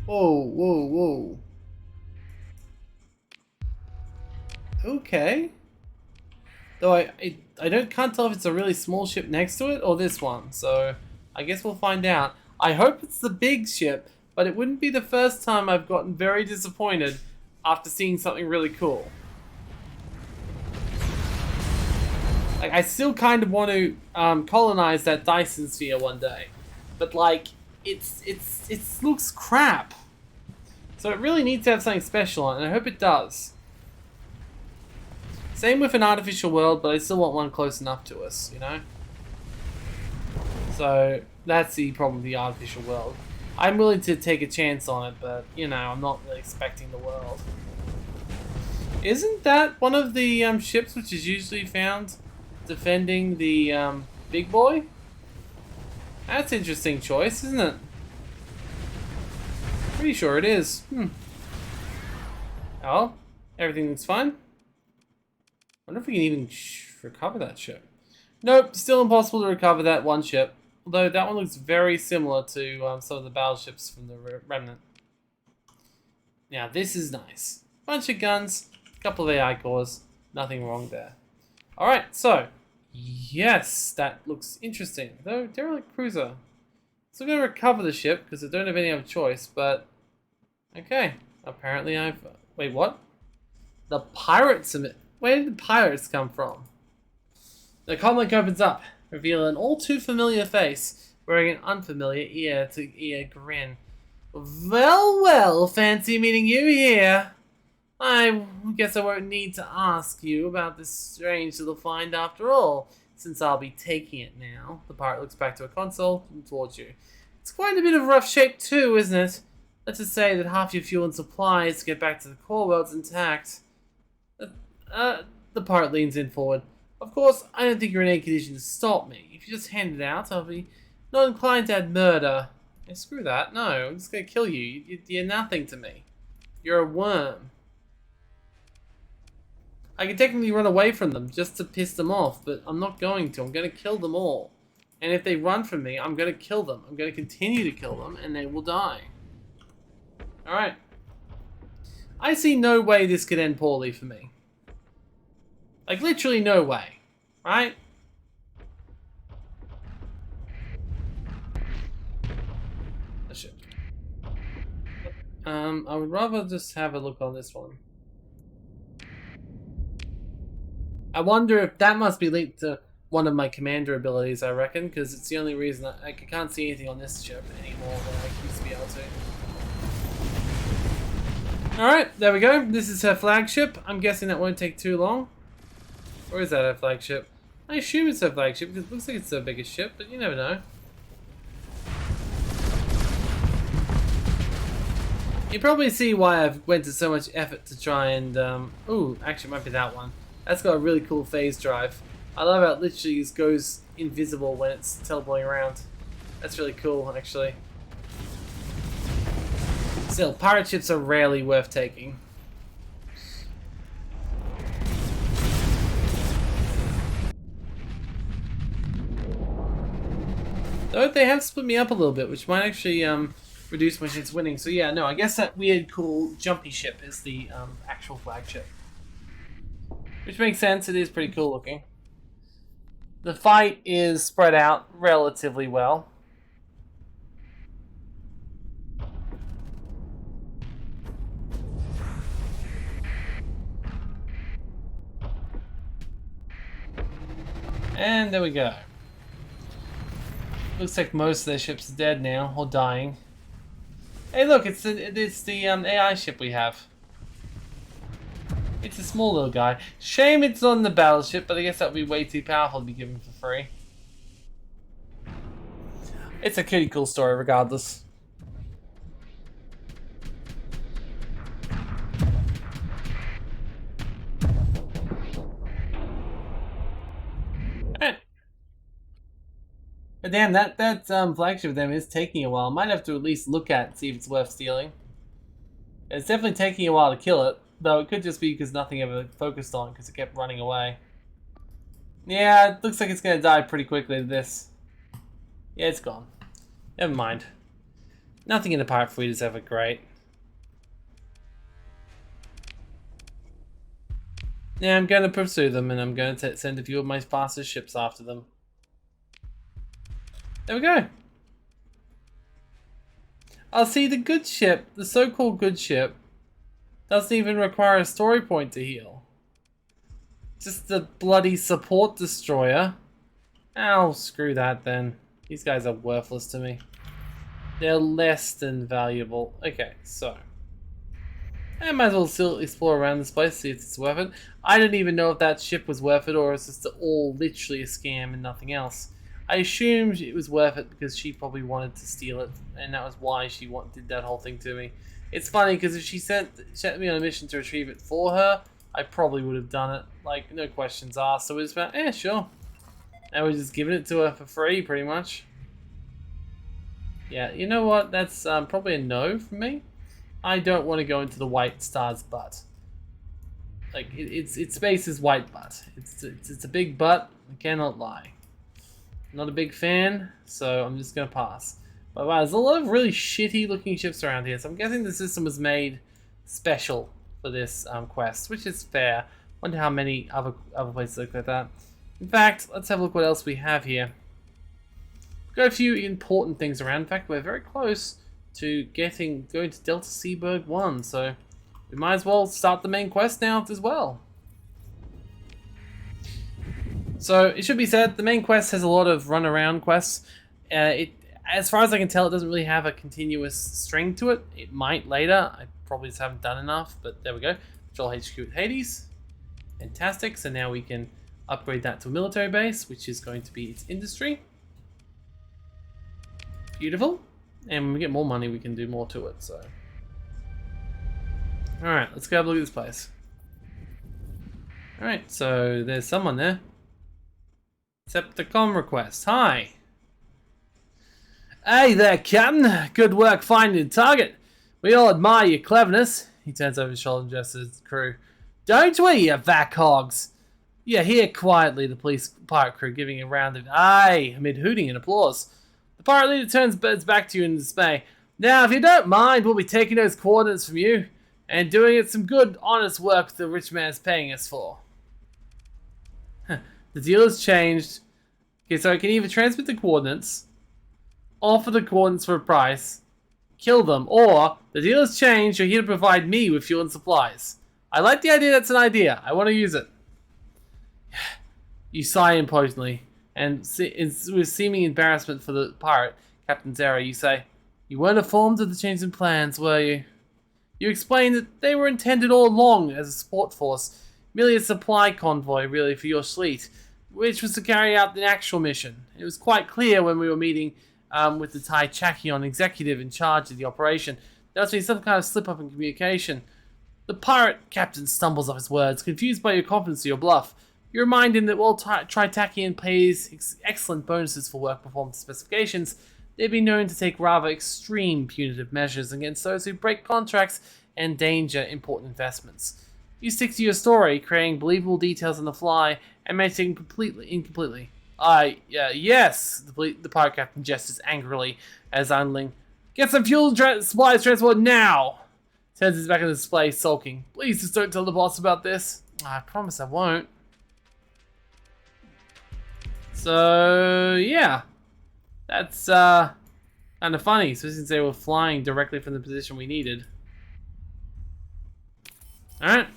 Whoa, whoa, whoa. Okay. Though I can't tell if it's a really small ship next to it or this one, so I guess we'll find out. I hope it's the big ship, but it wouldn't be the first time I've gotten very disappointed after seeing something really cool. Like, I still kind of want to colonize that Dyson sphere one day, but like, it looks crap. So it really needs to have something special on it, and I hope it does. Same with an artificial world, but I still want one close enough to us, you know? So that's the problem with the artificial world. I'm willing to take a chance on it, but you know, I'm not really expecting the world. Isn't that one of the ships which is usually found defending the big boy? That's an interesting choice, isn't it? Pretty sure it is. Oh, everything looks fine. Wonder if we can even recover that ship. Nope, still impossible to recover that one ship. Although that one looks very similar to some of the battleships from the Remnant. Now this is nice. Bunch of guns, a couple of AI cores, nothing wrong there. Alright, so, yes, that looks interesting. Though, derelict cruiser. Still gonna recover the ship, because I don't have any other choice, but... Okay, apparently I've... Wait, what? The pirates... Where did the pirates come from? The comlink opens up, revealing an all too familiar face, wearing an unfamiliar ear-to-ear grin. Well, well, fancy meeting you here. I guess I won't need to ask you about this strange little find after all, since I'll be taking it now. The pirate looks back to a console and towards you. It's quite a bit of rough shape too, isn't it? Let's just say that half your fuel and supplies to get back to the core world's intact. The pirate leans in forward. Of course, I don't think you're in any condition to stop me. If you just hand it out, I'll be not inclined to add murder. Hey, screw that. No, I'm just gonna kill you. You're nothing to me. You're a worm. I can technically run away from them just to piss them off, but I'm not going to. I'm gonna kill them all. And if they run from me, I'm gonna kill them. I'm gonna continue to kill them, and they will die. Alright. I see no way this could end poorly for me. Like, literally no way. Right? That shit. I would rather just have a look on this one. I wonder if that must be linked to one of my commander abilities, I reckon, because it's the only reason I can't see anything on this ship anymore than I used to be able to. Alright, there we go. This is her flagship. I'm guessing that won't take too long. Or is that her flagship? I assume it's her flagship because it looks like it's the biggest ship, but you never know. You probably see why I've went to so much effort to try and, ooh, actually it might be that one. That's got a really cool phase drive. I love how it literally just goes invisible when it's teleporting around. That's really cool, actually. Still, pirate ships are rarely worth taking. Though they have split me up a little bit, which might actually reduce my chance of winning. So yeah, no, I guess that weird, cool, jumpy ship is the actual flagship. Which makes sense, it is pretty cool looking. The fight is spread out relatively well. And there we go. Looks like most of their ships are dead now, or dying. Hey look, it's the AI ship we have. It's a small little guy. Shame it's on the battleship, but I guess that would be way too powerful to be given for free. It's a pretty cool story regardless. Alright. But damn, that flagship of them is taking a while. Might have to at least look at and see if it's worth stealing. It's definitely taking a while to kill it, though it could just be because nothing ever focused on because it kept running away. Yeah, it looks like it's gonna die pretty quickly to this. Yeah, it's gone. Never mind. Nothing in the pirate fleet is ever great. Yeah, I'm gonna pursue them and I'm gonna send a few of my fastest ships after them. There we go. I'll see the good ship, the so-called good ship, doesn't even require a story point to heal. Just the bloody support destroyer. Oh, screw that then. These guys are worthless to me. They're less than valuable. Okay, so. I might as well still explore around this place, see if it's worth it. I don't even know if that ship was worth it or it's just all literally a scam and nothing else. I assumed it was worth it because she probably wanted to steal it, and that was why she did that whole thing to me. It's funny because if she sent me on a mission to retrieve it for her, I probably would have done it. Like, no questions asked. So it was about, yeah, sure. I was just giving it to her for free, pretty much. Yeah, you know what? That's probably a no from me. I don't want to go into the White Star's butt. Like, its space is white butt. It's a big butt. I cannot lie. Not a big fan, so I'm just gonna pass. But wow, there's a lot of really shitty looking ships around here, so I'm guessing the system was made special for this quest, which is fair. Wonder how many other places look like that. In fact, let's have a look what else we have here. We've got a few important things around. In fact, we're very close to going to Delta Seaberg 1, so we might as well start the main quest now as well. So it should be said, the main quest has a lot of run-around quests. As far as I can tell, it doesn't really have a continuous string to it. It might later. I probably just haven't done enough, but there we go. Patrol HQ with Hades. Fantastic. So now we can upgrade that to a military base, which is going to be its industry. Beautiful. And when we get more money, we can do more to it. So, all right, let's go have a look at this place. All right, so there's someone there. Septicom request. Hi. Hey there, Captain. Good work finding the target. We all admire your cleverness. He turns over his shoulder and gestures to the crew. Don't we, you vac hogs? Yeah, here quietly, the pirate crew giving a round of aye amid hooting and applause. The pirate leader turns back to you in dismay. Now, if you don't mind, we'll be taking those coordinates from you and doing it some good, honest work the rich man's paying us for. The deal has changed. Okay, so I can either transmit the coordinates, offer the coordinates for a price, kill them, or the deal has changed, you're here to provide me with fuel and supplies. I like the idea, that's an idea. I want to use it. You sigh impotently, and with seeming embarrassment for the pirate, Captain Zera, you say, you weren't informed of the change in plans, were you? You explained that they were intended all along as a support force, merely a supply convoy, really, for your fleet, which was to carry out the actual mission. It was quite clear when we were meeting with the Tai Chakion executive in charge of the operation. There must be some kind of slip-up in communication. The pirate captain stumbles off his words, confused by your confidence or your bluff. You remind him that while Tritakian pays excellent bonuses for work performed to specifications, they've been known to take rather extreme punitive measures against those who break contracts and endanger important investments. You stick to your story, creating believable details on the fly and mentioning incompletely. Yes, the pirate captain gestures angrily as Unling. Get some fuel supplies transport now! Turns his back on the display, sulking. Please just don't tell the boss about this. I promise I won't. So, yeah. That's kind of funny, especially since they were flying directly from the position we needed. Alright.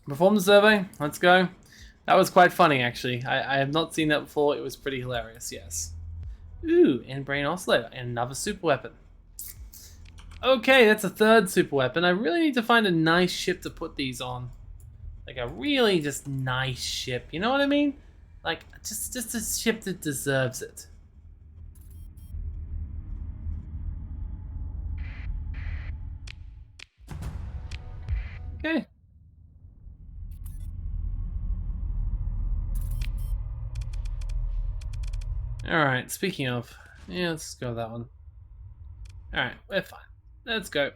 Perform the survey. Let's go. That was quite funny, actually. I have not seen that before. It was pretty hilarious, yes. Ooh, and brain oscillator. And another super weapon. Okay, that's a third super weapon. I really need to find a nice ship to put these on. Like a really just nice ship, you know what I mean? Like, just a ship that deserves it. Okay. Alright, speaking of, yeah, let's go with that one. Alright, we're fine. Let's go.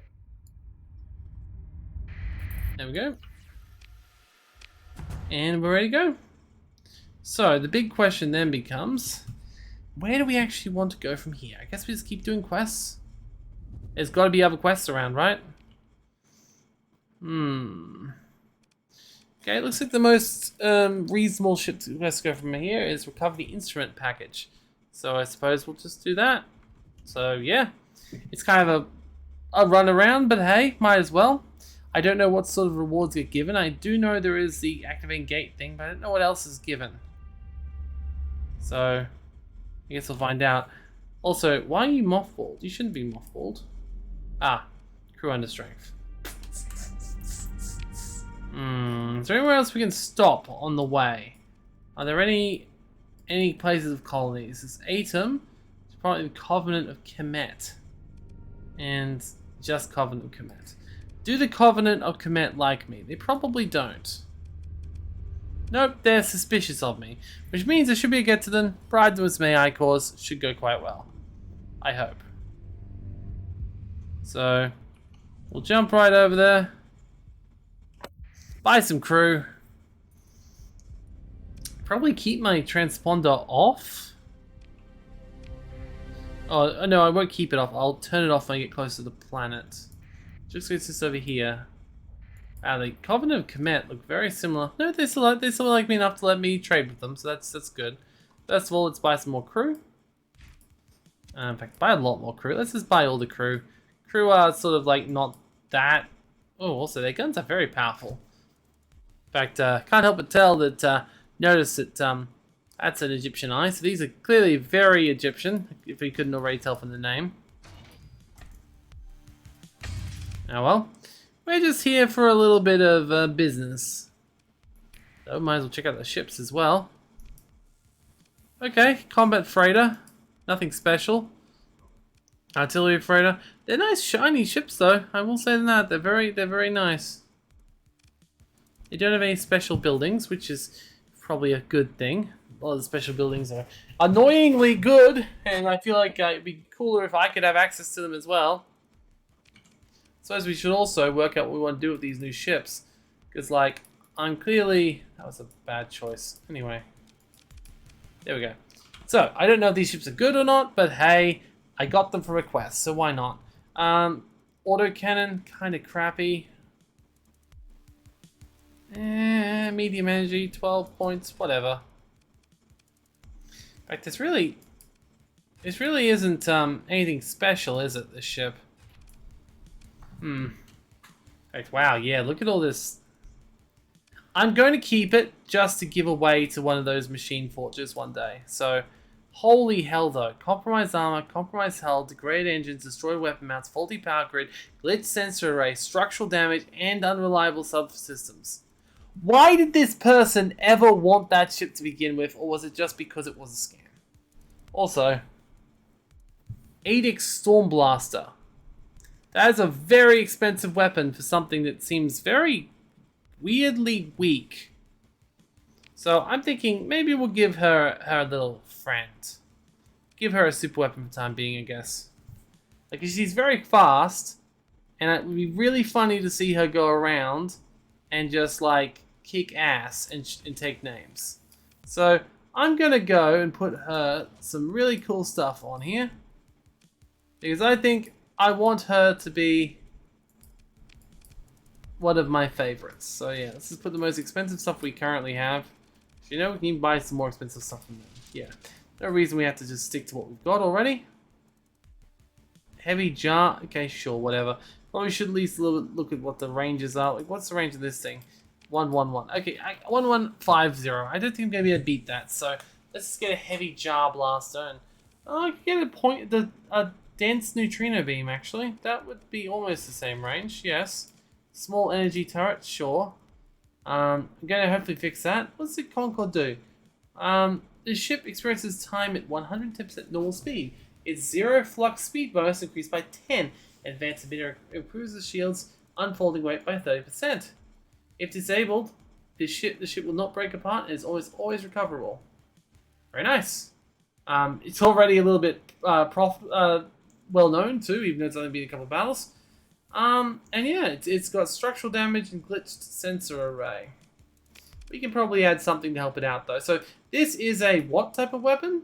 There we go. And we're ready to go. So, the big question then becomes, where do we actually want to go from here? I guess we just keep doing quests. There's got to be other quests around, right? Okay, it looks like the most reasonable ship to let's go from here is recover the instrument package. So I suppose we'll just do that. So yeah, it's kind of a run around, but hey, might as well. I don't know what sort of rewards get given. I do know there is the activating gate thing, but I don't know what else is given. So I guess we'll find out. Also, why are you mothballed? You shouldn't be mothballed. Ah, crew under strength. Is there anywhere else we can stop on the way? Are there any places of colonies? It's Atom. It's probably the Covenant of Kemet. And just Covenant of Kemet. Do the Covenant of Kemet like me? They probably don't. Nope, they're suspicious of me. Which means I should be able to get to them. Bridesmaids May I cause should go quite well. I hope. So, we'll jump right over there. Buy some crew. Probably keep my transponder off. Oh, no, I won't keep it off. I'll turn it off when I get close to the planet. Just gets this over here. The Covenant of Kemet look very similar. No, they still like me enough to let me trade with them, so that's good. First of all, let's buy some more crew. In fact, buy a lot more crew. Let's just buy all the crew. Crew are sort of like not that. Oh, also their guns are very powerful. In fact, can't help but tell that. Notice that that's an Egyptian eye, so these are clearly very Egyptian. If we couldn't already tell from the name. Oh well. We're just here for a little bit of business. So might as well check out the ships as well. Okay, combat freighter. Nothing special. Artillery freighter. They're nice shiny ships though. I will say that. They're very nice. They don't have any special buildings, which is probably a good thing. A lot of the special buildings are annoyingly good, and I feel like it'd be cooler if I could have access to them as well. So as we should also work out what we want to do with these new ships. Because, like, I'm clearly... That was a bad choice. Anyway. There we go. So, I don't know if these ships are good or not, but hey, I got them for request, so why not? Autocannon, kind of crappy. Medium energy, 12 points, whatever. In fact, this really isn't anything special, is it, this ship? In fact, wow, yeah, look at all this. I'm going to keep it just to give away to one of those machine forges one day. So, holy hell though. Compromised armor, compromised hull, degraded engines, destroyed weapon mounts, faulty power grid, glitched sensor array, structural damage, and unreliable subsystems. Why did this person ever want that ship to begin with, or was it just because it was a scam? Also, Edict Stormblaster. That is a very expensive weapon for something that seems very weirdly weak. So I'm thinking maybe we'll give her a little friend. Give her a super weapon for the time being, I guess. Like, she's very fast, and it would be really funny to see her go around and just like kick ass and take names. So I'm gonna go and put her some really cool stuff on here, because I think I want her to be one of my favorites. So yeah, let's just put the most expensive stuff we currently have. You know, we can even buy some more expensive stuff from them. Yeah, no reason we have to just stick to what we've got already. Heavy jar, okay, sure, whatever. Probably should at least look at what the ranges are. Like, what's the range of this thing? 111. Okay, 1150. I don't think I'm gonna be able to beat that. So let's just get a heavy jar blaster, and I can get a dense neutrino beam. Actually, that would be almost the same range. Yes. Small energy turret, sure. I'm going to hopefully fix that. What's the Concorde do? The ship experiences time at 110% normal speed. Its zero flux speed bonus increased by 10. Advanced emitter improves the shield's unfolding weight by 30%. If disabled, the ship will not break apart and is always recoverable. Very nice. It's already a little bit well known too, even though it's only been a couple of battles. And yeah, it's got structural damage and glitched sensor array. We can probably add something to help it out though. So this is a what type of weapon?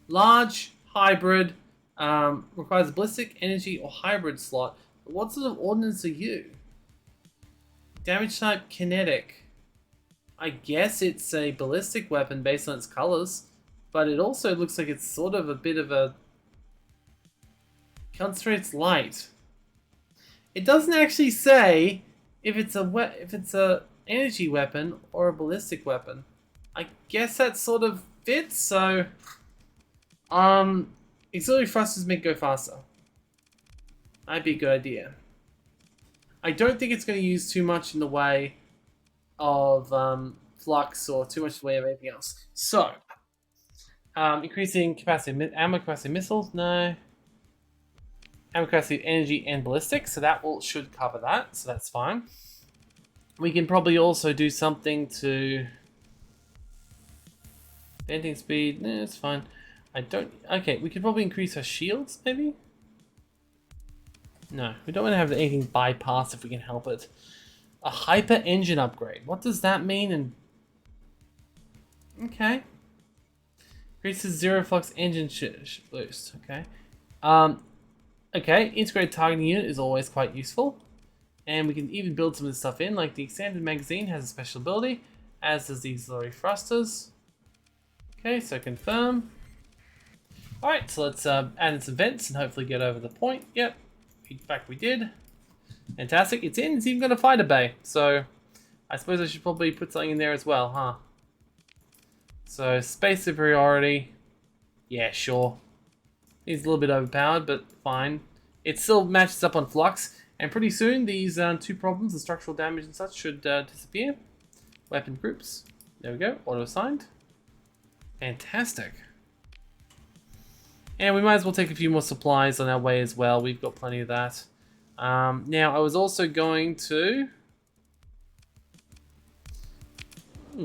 Large, hybrid, requires a ballistic, energy, or hybrid slot. But what sort of ordnance are you? Damage type, kinetic. I guess it's a ballistic weapon based on its colors, but it also looks like it's sort of a bit of a concentrates light. It doesn't actually say if it's a energy weapon or a ballistic weapon. I guess that sort of fits. So, auxiliary thrusters make it go faster. That'd be a good idea. I don't think it's going to use too much in the way of flux or too much in the way of anything else. So, increasing capacity, ammo capacity missiles, no. Ammo capacity, energy, and ballistic, so that should cover that, so that's fine. We can probably also do something to venting speed. No, it's fine. Okay, we could probably increase our shields, maybe? No, we don't want to have anything bypass if we can help it. A hyper engine upgrade. What does that mean? And okay, increases zero flux engine boost. Okay, okay. Integrated targeting unit is always quite useful, and we can even build some of this stuff in. Like the extended magazine has a special ability, as does the auxiliary thrusters. Okay, so confirm. All right, so let's add in some vents and hopefully get over the point. Yep. In fact, we did. Fantastic. It's in. It's even got a fighter bay. So, I suppose I should probably put something in there as well, huh? So, space superiority. Yeah, sure. It's a little bit overpowered, but fine. It still matches up on flux. And pretty soon, these two problems, the structural damage and such, should disappear. Weapon groups. There we go. Auto-assigned. Fantastic. And we might as well take a few more supplies on our way as well. We've got plenty of that. Now, I was also going to...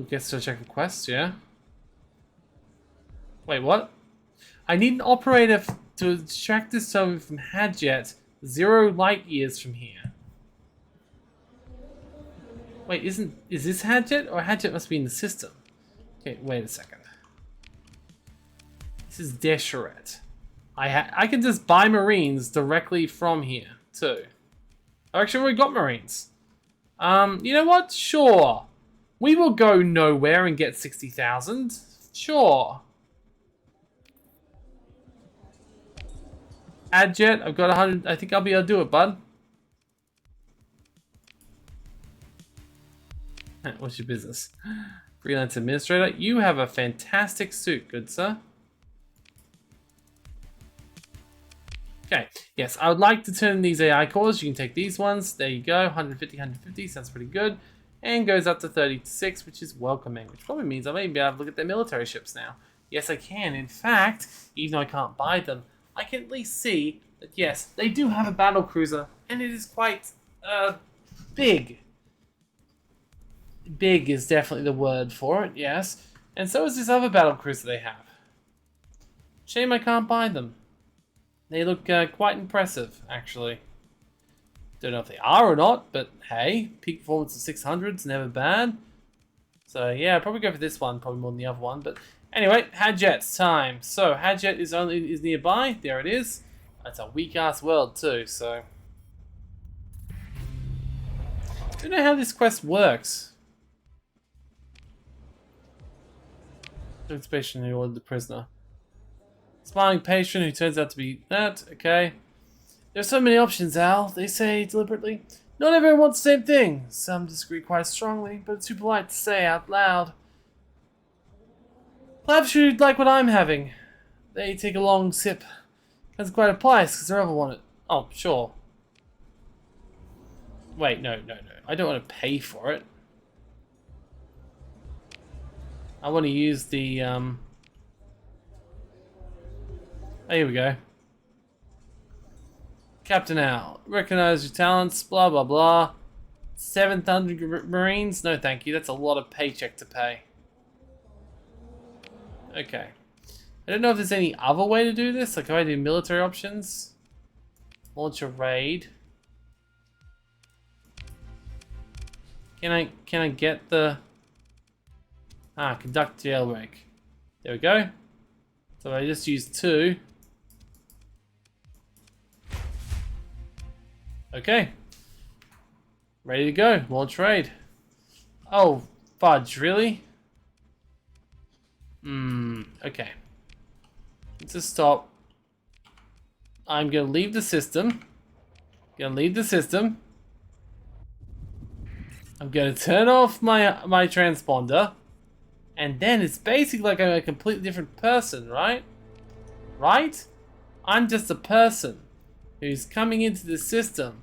guess to check a quest, yeah? Wait, what? I need an operator to extract this stone from Hadjet 0 light years from here. Wait, is this Hadjet? Or Hadjet must be in the system. Okay, wait a second. This is Deseret. I can just buy Marines directly from here, too. I've actually already got Marines. You know what? Sure. We will go nowhere and get 60,000. Sure. Add jet. I've got 100. I think I'll be able to do it, bud. What's your business? Freelance administrator. You have a fantastic suit, good sir. Okay, yes, I would like to turn these AI cores. You can take these ones. There you go, 150, 150, sounds pretty good. And goes up to 36, which is welcoming, which probably means I may be able to look at their military ships now. Yes, I can. In fact, even though I can't buy them, I can at least see that, yes, they do have a battle cruiser, and it is quite, big. Big is definitely the word for it, yes. And so is this other battle cruiser they have. Shame I can't buy them. They look quite impressive, actually. Don't know if they are or not, but hey, peak performance of 600 is never bad. So yeah, I'd probably go for this one, probably more than the other one. But anyway, Hadjet's time. So Hadjet is nearby. There it is. That's a weak ass world too. So don't know how this quest works. Participation in order the prisoner. Smiling patron who turns out to be that. Okay. There's so many options, Al. They say deliberately. Not everyone wants the same thing. Some disagree quite strongly, but it's too polite to say out loud. Perhaps you'd like what I'm having. They take a long sip. That's quite a price, because they're ever want it. Oh, sure. Wait, no. I don't want to pay for it. I want to use the, oh, here we go. Captain Al, recognize your talents, blah, blah, blah. 700 Marines? No, thank you. That's a lot of paycheck to pay. Okay. I don't know if there's any other way to do this. Like, if I do military options, launch a raid. Can I get the conduct jailbreak? There we go. So I just used 2. Okay. Ready to go. Launch raid. Oh, fudge, really? Okay. Let's just stop. I'm gonna leave the system. I'm gonna turn off my transponder. And then it's basically like I'm a completely different person, right? Right? I'm just a person who's coming into the system.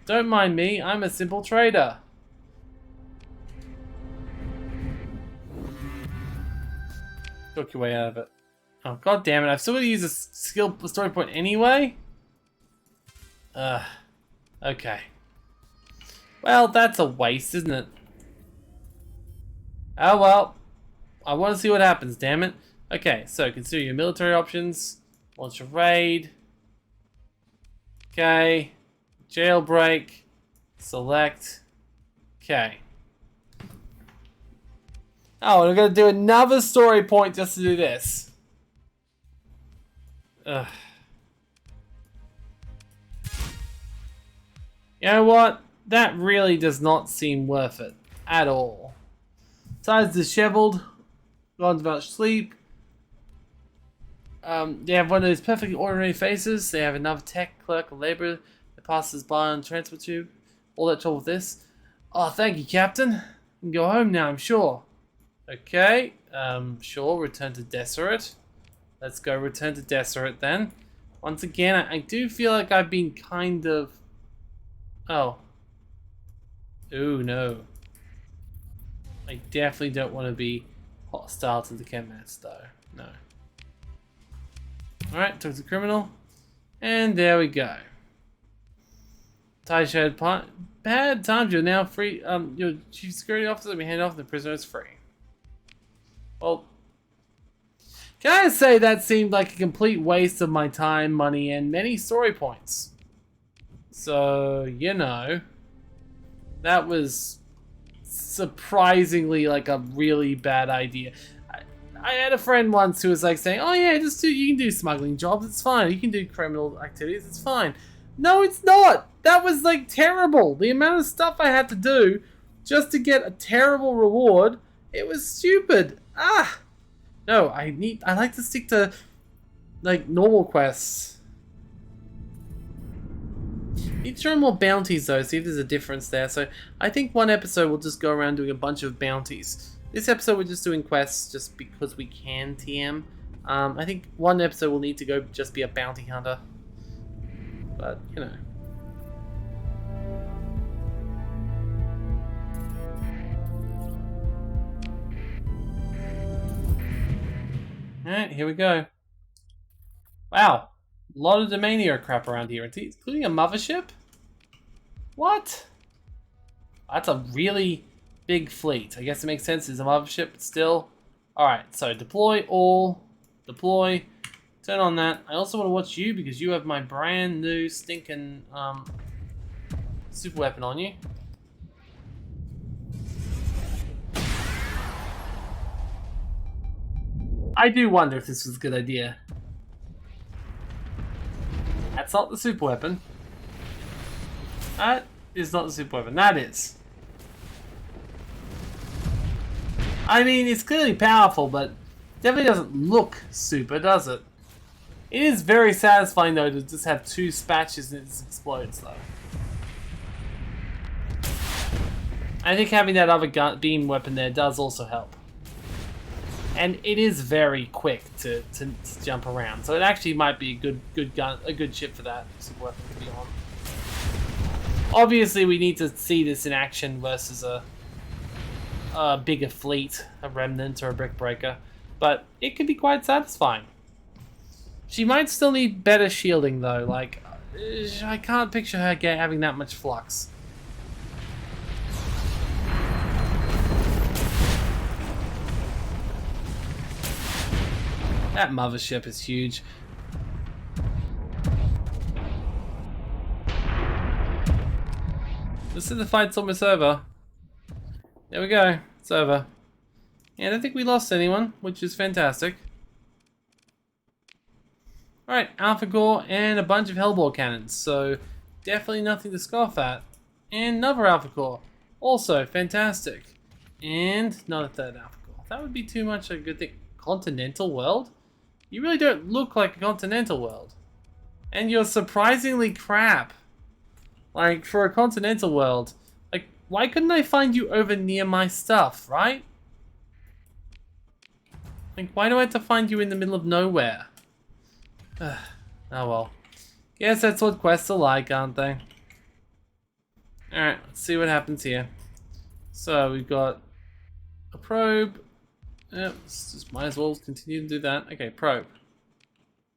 Don't mind me, I'm a simple trader. Talk your way out of it. Oh, god damn it, I've still got to use a skill story point anyway? Okay. Well, that's a waste, isn't it? Oh well. I want to see what happens, damn it. Okay, so consider your military options. Launch a raid. Okay. Jailbreak. Select. Okay. Oh, and I'm gonna do another story point just to do this. Ugh. You know what? That really does not seem worth it at all. Besides disheveled, gone about sleep. They have one of those perfectly ordinary faces. They have enough tech, clerk, or labor that passes by on the transport tube. All that trouble with this. Oh, thank you, Captain. You can go home now, I'm sure. Okay, sure, return to Deseret. Let's go return to Deseret then. Once again, I do feel like I've been kind of... Oh. Ooh, no. I definitely don't want to be hostile to the Chemats, though. No. Alright, talk to the criminal. And there we go. Tie shared part. Bad times, you're now free. Your chief security officer will be handed off, the prisoner is free. Well, can I say that seemed like a complete waste of my time, money, and many story points. So, you know, that was surprisingly like a really bad idea. I had a friend once who was like saying, oh yeah, you can do smuggling jobs, it's fine. You can do criminal activities, it's fine. No, it's not. That was like terrible. The amount of stuff I had to do just to get a terrible reward, it was stupid. No, I like to stick to like normal quests. Need to try more bounties though, see if there's a difference there. So I think one episode we'll just go around doing a bunch of bounties. This episode we're just doing quests just because we can TM. I think one episode we'll need to go just be a bounty hunter. But, you know. Alright, here we go. Wow. A lot of Domania crap around here, including a mothership? What? That's a really big fleet. I guess it makes sense. It's a mothership, but still. Alright, so deploy all. Deploy. Turn on that. I also want to watch you because you have my brand new stinking super weapon on you. I do wonder if this was a good idea. That's not the super weapon. That is not the super weapon. That is. I mean, it's clearly powerful, but definitely doesn't look super, does it? It is very satisfying, though, to just have 2 spatches and it just explodes, though. I think having that other beam weapon there does also help. And it is very quick to jump around, so it actually might be a good gun, a good chip for that super weapon to be on. Obviously, we need to see this in action versus a bigger fleet, a remnant or a brick breaker, but it can be quite satisfying. She might still need better shielding though. Like, I can't picture her having that much flux. That mothership is huge. Listen, the fight's almost over. There we go. It's over. And I don't think we lost anyone, which is fantastic. Alright, Alpha Core and a bunch of Hellbore cannons, so definitely nothing to scoff at. And another Alpha Core, also fantastic. And not a third Alpha Core. That would be too much a good thing. Continental world? You really don't look like a continental world. And you're surprisingly crap. Like, for a continental world. Like, why couldn't I find you over near my stuff, right? Like, why do I have to find you in the middle of nowhere? Oh well. Guess that's what quests are like, aren't they? Alright, let's see what happens here. So, we've got a probe. Yep, just might as well continue to do that. Okay, probe.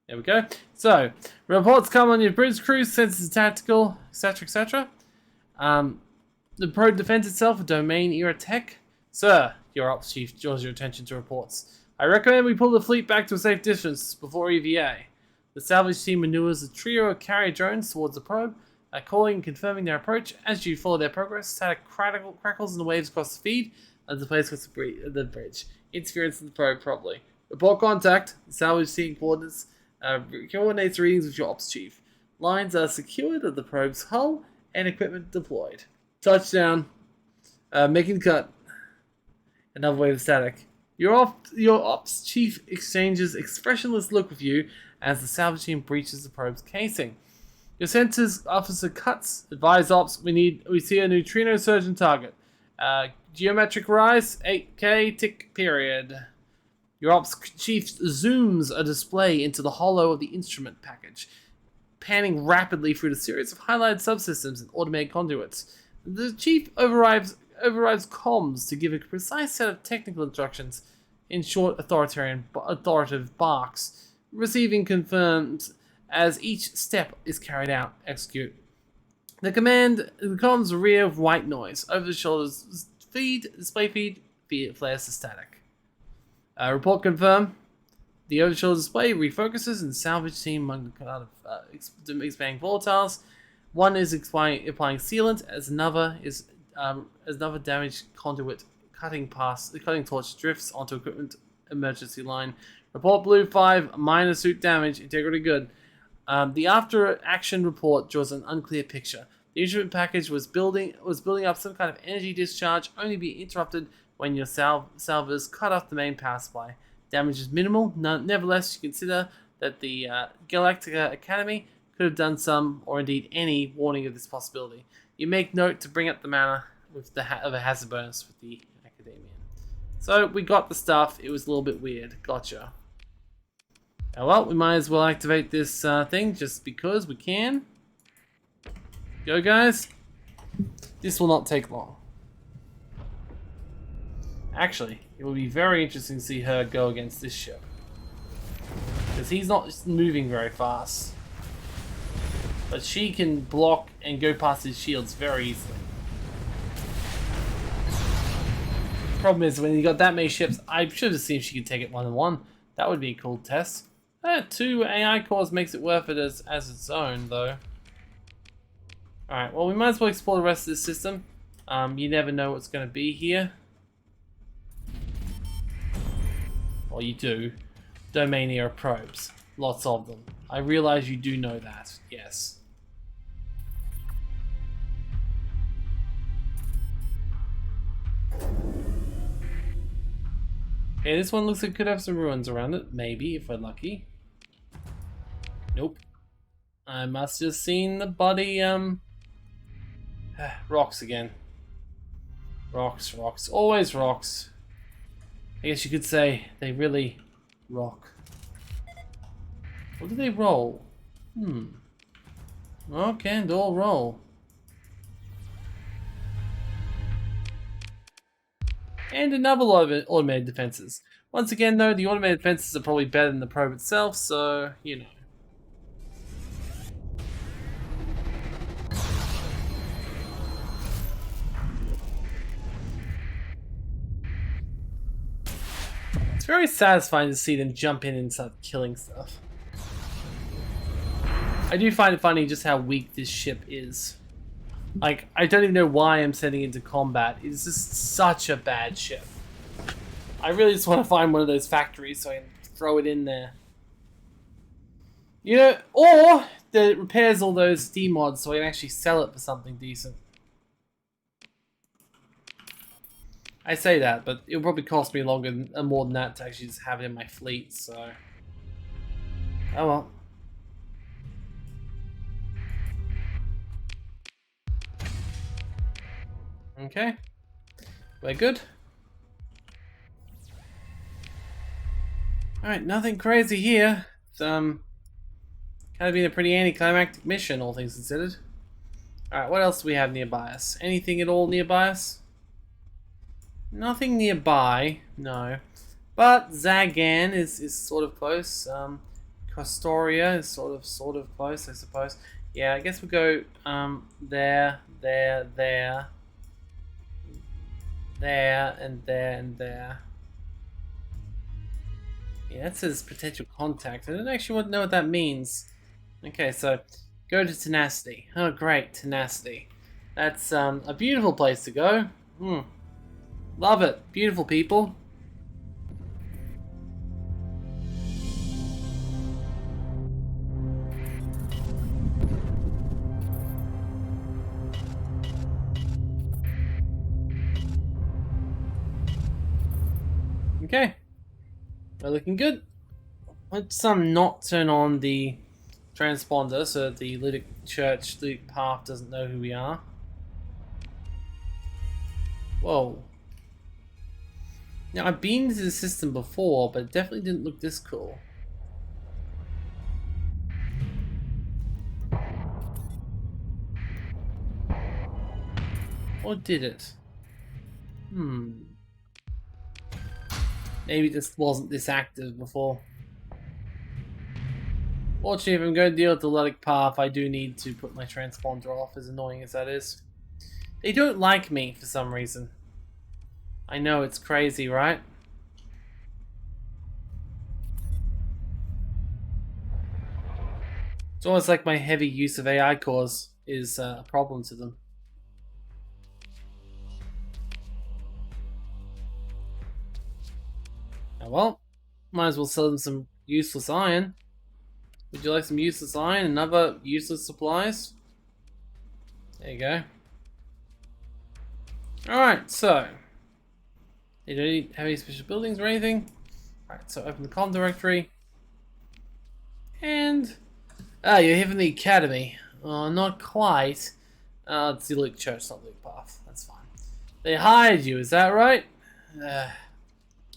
There we go. So, reports come on your bridge crew, senses tactical, etc., etc. The probe defends itself with domain-era tech. Sir, your ops chief draws your attention to reports. I recommend we pull the fleet back to a safe distance before EVA. The salvage team maneuvers a trio of carrier drones towards the probe, calling and confirming their approach. As you follow their progress, static crackles and the waves across the feed as the place across the bridge. Interference in the probe, probably. Report contact. The salvage team coordinates readings with your ops chief. Lines are secured at the probe's hull and equipment deployed. Touchdown. Making the cut. Another wave of static. Your ops chief exchanges expressionless look with you as the salvage team breaches the probe's casing. Your sensors officer cuts. Advise ops. We see a neutrino surgeon target. Geometric rise. 8K tick period. Your ops chief zooms a display into the hollow of the instrument package, panning rapidly through the series of highlighted subsystems and automated conduits. The chief overrides comms to give a precise set of technical instructions in short, authoritative barks, receiving confirmed as each step is carried out. Execute. The comms rear of white noise. Over the shoulders display feed flares to static. Report confirm. The over-the-shoulder display refocuses and the salvage team among the out of expanding volatiles. One is applying sealant, as another damaged conduit cutting torch drifts onto equipment emergency line. Report blue 5, minor suit damage, integrity good. The after-action report draws an unclear picture. The instrument package was building up some kind of energy discharge, only be interrupted when your salvers cut off the main power supply. Damage is minimal. Nevertheless, you consider that the Galactica Academy could have done some, or indeed any, warning of this possibility. You make note to bring up the mana with of a hazard bonus with the Academian. So we got the stuff. It was a little bit weird. Gotcha. Oh well, we might as well activate this thing just because we can. Go, guys. This will not take long. Actually, it will be very interesting to see her go against this ship. Because he's not moving very fast. But she can block and go past his shields very easily. Problem is, when you got that many ships, I should have seen if she could take it one-on-one. That would be a cool test. 2 AI cores makes it worth it as its own, though. Alright, well, we might as well explore the rest of this system. You never know what's going to be here. Well, you do. Domain era probes. Lots of them. I realize you do know that. Yes. Okay, this one looks like it could have some ruins around it. Maybe, if we're lucky. Nope. I must have seen the body, rocks again. Rocks, rocks. Always rocks. I guess you could say they really rock. What do they roll? Okay, and all roll. and another lot of automated defenses. Once again, though, the automated defenses are probably better than the probe itself, so, you know. It's very satisfying to see them jump in and start killing stuff. I do find it funny just how weak this ship is. Like, I don't even know why I'm sending it into combat. It's just such a bad ship. I really just want to find one of those factories so I can throw it in there. You know, or that it repairs all those Steam mods so I can actually sell it for something decent. I say that, but it'll probably cost me more than that to actually just have it in my fleet, so... Oh well. Okay. We're good. Alright, nothing crazy here. It's, kind of been a pretty anticlimactic mission, all things considered. Alright, what else do we have nearby us? Anything at all nearby us? Nothing nearby, no. But Zagan is sort of close. Costoria is sort of close, I suppose. Yeah, I guess we'll go there, and there, and there. Yeah, that says potential contact. I don't actually know what that means. Okay, so go to Tenacity. Oh, great, Tenacity. That's a beautiful place to go. Love it. Beautiful people. Okay. We're looking good. Let's not turn on the transponder so that the Lydic Church, Lydic Path doesn't know who we are. Whoa. Now, I've been to the system before, but it definitely didn't look this cool. Or did it? Maybe this wasn't this active before. Fortunately, if I'm going to deal with the Lydic Path, I do need to put my transponder off, as annoying as that is. They don't like me for some reason. I know, it's crazy, right? It's almost like my heavy use of AI cores is a problem to them. Oh well, might as well sell them some useless iron. Would you like some useless iron and other useless supplies? There you go. Alright, so... You don't have any special buildings or anything? Alright, so open the comm directory. And... Ah, you're here from the academy. Not quite. It's the Lydic Church, not Lydic Path. That's fine. They hired you, is that right?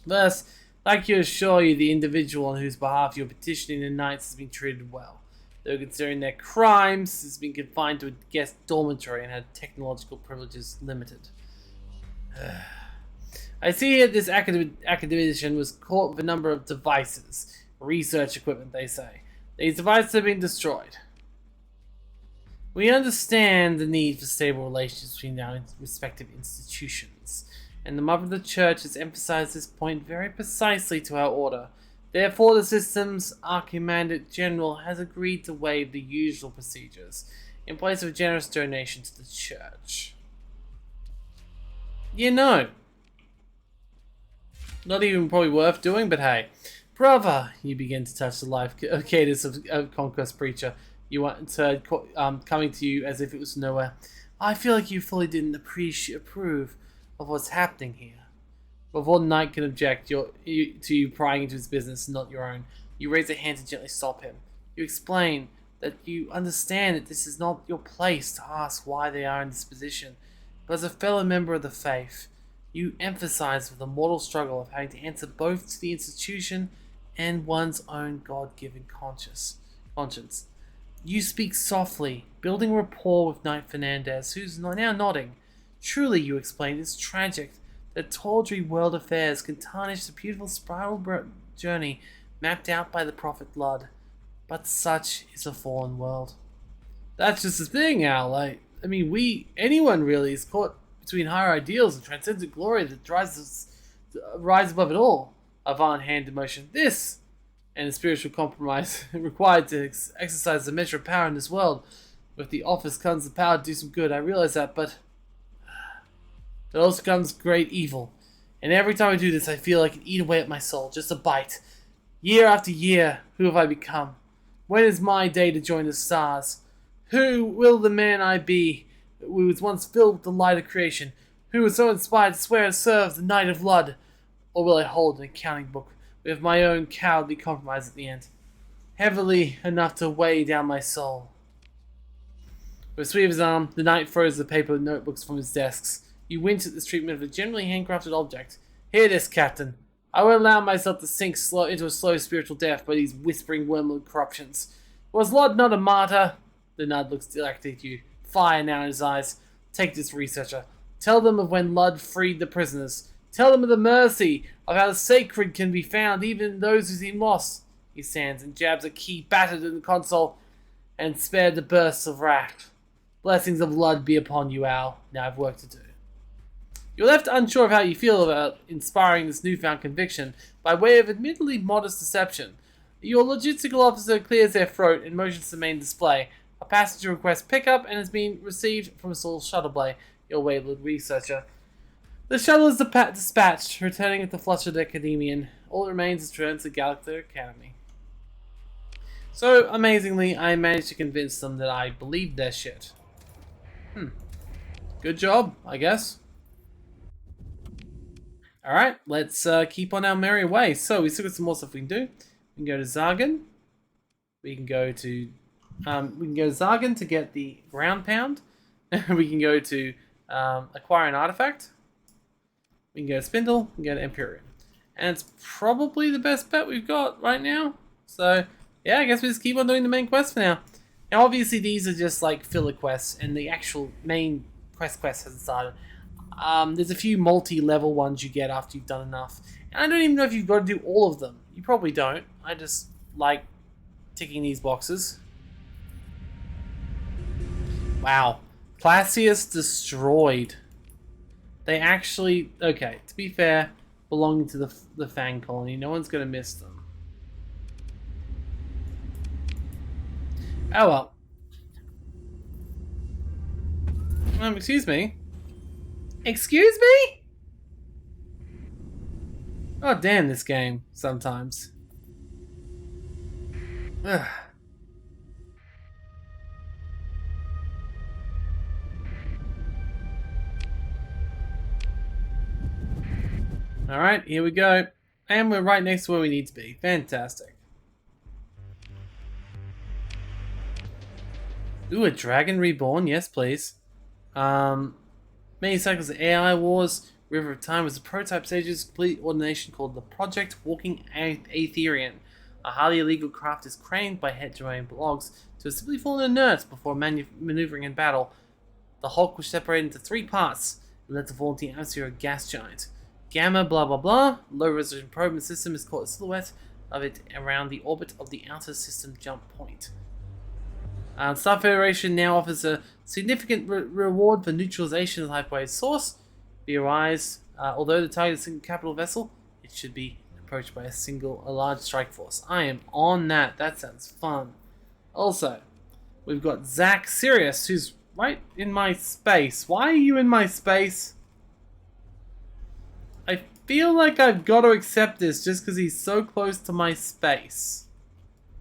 Thus, I'd like to assure you the individual on whose behalf you're petitioning the Knights has been treated well. Though considering their crimes, has been confined to a guest dormitory and had technological privileges limited. I see here this academician was caught with a number of devices. Research equipment, they say. These devices have been destroyed. We understand the need for stable relations between our respective institutions, and the Mother of the Church has emphasized this point very precisely to our order. Therefore, the system's Archimandrite General has agreed to waive the usual procedures in place of a generous donation to the Church. You know, not even probably worth doing, but hey. Brother, you begin to touch the life cadence of Conquest Preacher. You want to coming to you as if it was nowhere. I feel like you fully didn't approve of what's happening here. Before the knight can object to you prying into his business, not your own, you raise a hand to gently stop him. You explain that you understand that this is not your place to ask why they are in this position, but as a fellow member of the faith, you emphasize the mortal struggle of having to answer both to the institution and one's own God-given conscience. You speak softly, building rapport with Knight Fernandez, who's now nodding. Truly, you explain, it's tragic that tawdry world affairs can tarnish the beautiful spiral journey mapped out by the prophet Lud. But such is a fallen world. That's just the thing, Al. Like, I mean, anyone really is caught between higher ideals and transcendent glory that rise above it all. Avant hand emotion. This and the spiritual compromise required to exercise the measure of power in this world. With the office comes the power to do some good. I realize that, but there also comes great evil. And every time I do this, I feel like it eat away at my soul. Just a bite. Year after year, who have I become? When is my day to join the stars? Who will the man I be, who was once filled with the light of creation? Who was so inspired to swear to serve the Knight of Lud? Or will I hold an accounting book with my own cowardly compromise at the end, heavily enough to weigh down my soul? With a sweep of his arm, the knight throws the paper notebooks from his desks. You wince at this treatment of a generally handcrafted object. Hear this, Captain. I won't allow myself to sink into a slow spiritual death by these whispering wormwood corruptions. Was Lud not a martyr? The Nud looks directly at you, fire now in his eyes. Take this, researcher. Tell them of when Lud freed the prisoners. Tell them of the mercy, of how the sacred can be found even in those who seem lost. He stands and jabs a key battered in the console and spared the bursts of wrath. Blessings of Lud be upon you, Al. Now I've work to do. You're left unsure of how you feel about inspiring this newfound conviction by way of admittedly modest deception. Your logistical officer clears their throat and motions to main display. A passenger requests pickup and has been received from a small shuttle bay. Your wayward researcher. The shuttle is dispatched, returning with the flustered academician. All that remains is to return to the Galactic Academy. So, amazingly, I managed to convince them that I believed their shit. Good job, I guess. Alright, let's keep on our merry way. So, we still got some more stuff we can do. We can go to Zargan. We can go to Zargan to get the ground pound. We can go to acquire an artifact. We can go to Spindle. We can go to Empyrean. And it's probably the best bet we've got right now. So, yeah, I guess we just keep on doing the main quest for now. Now, obviously, these are just like filler quests, and the actual main quest hasn't started. There's a few multi-level ones you get after you've done enough. And I don't even know if you've got to do all of them. You probably don't. I just like ticking these boxes. Wow. Classius destroyed. They actually, okay, to be fair, belonging to the Fang colony. No one's going to miss them. Oh well. Excuse me? Excuse me? Oh damn, this game, sometimes. Ugh. Alright, here we go. And we're right next to where we need to be. Fantastic. Ooh, a dragon reborn? Yes, please. Many cycles of AI Wars, River of Time was a prototype stage's complete ordination called the Project Walking Aetherian. A highly illegal craft is craned by heterodox blogs to simply fall inert before maneuvering in battle. The Hulk was separated into 3 parts and led to fall into the atmosphere of a gas giant. Gamma blah blah blah, low resolution probe and system is caught a silhouette of it around the orbit of the outer system jump point. Star Federation now offers a significant reward for neutralization of the hyperwave source. Be advised, although the target is a single capital vessel, it should be approached by a large strike force. I am on that. That sounds fun. Also, we've got Zach Sirius, who's right in my space. Why are you in my space? I feel like I've got to accept this just because he's so close to my space.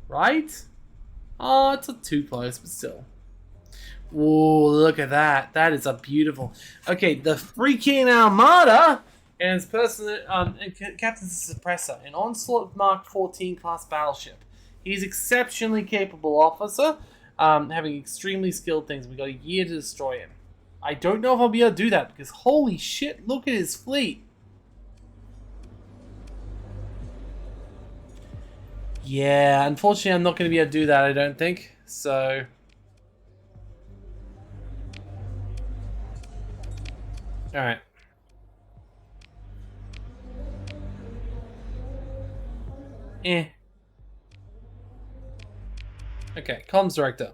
Right? Oh, it's not too close, but still. Whoa, look at that. That is a beautiful... Okay, the freaking Armada and his person captains a suppressor, an Onslaught Mark 14 class battleship. He's exceptionally capable officer, having extremely skilled things. We got a year to destroy him. I don't know if I'll be able to do that because holy shit, look at his fleet. Yeah, unfortunately I'm not going to be able to do that, I don't think. So... Alright. Eh. Okay, comms director.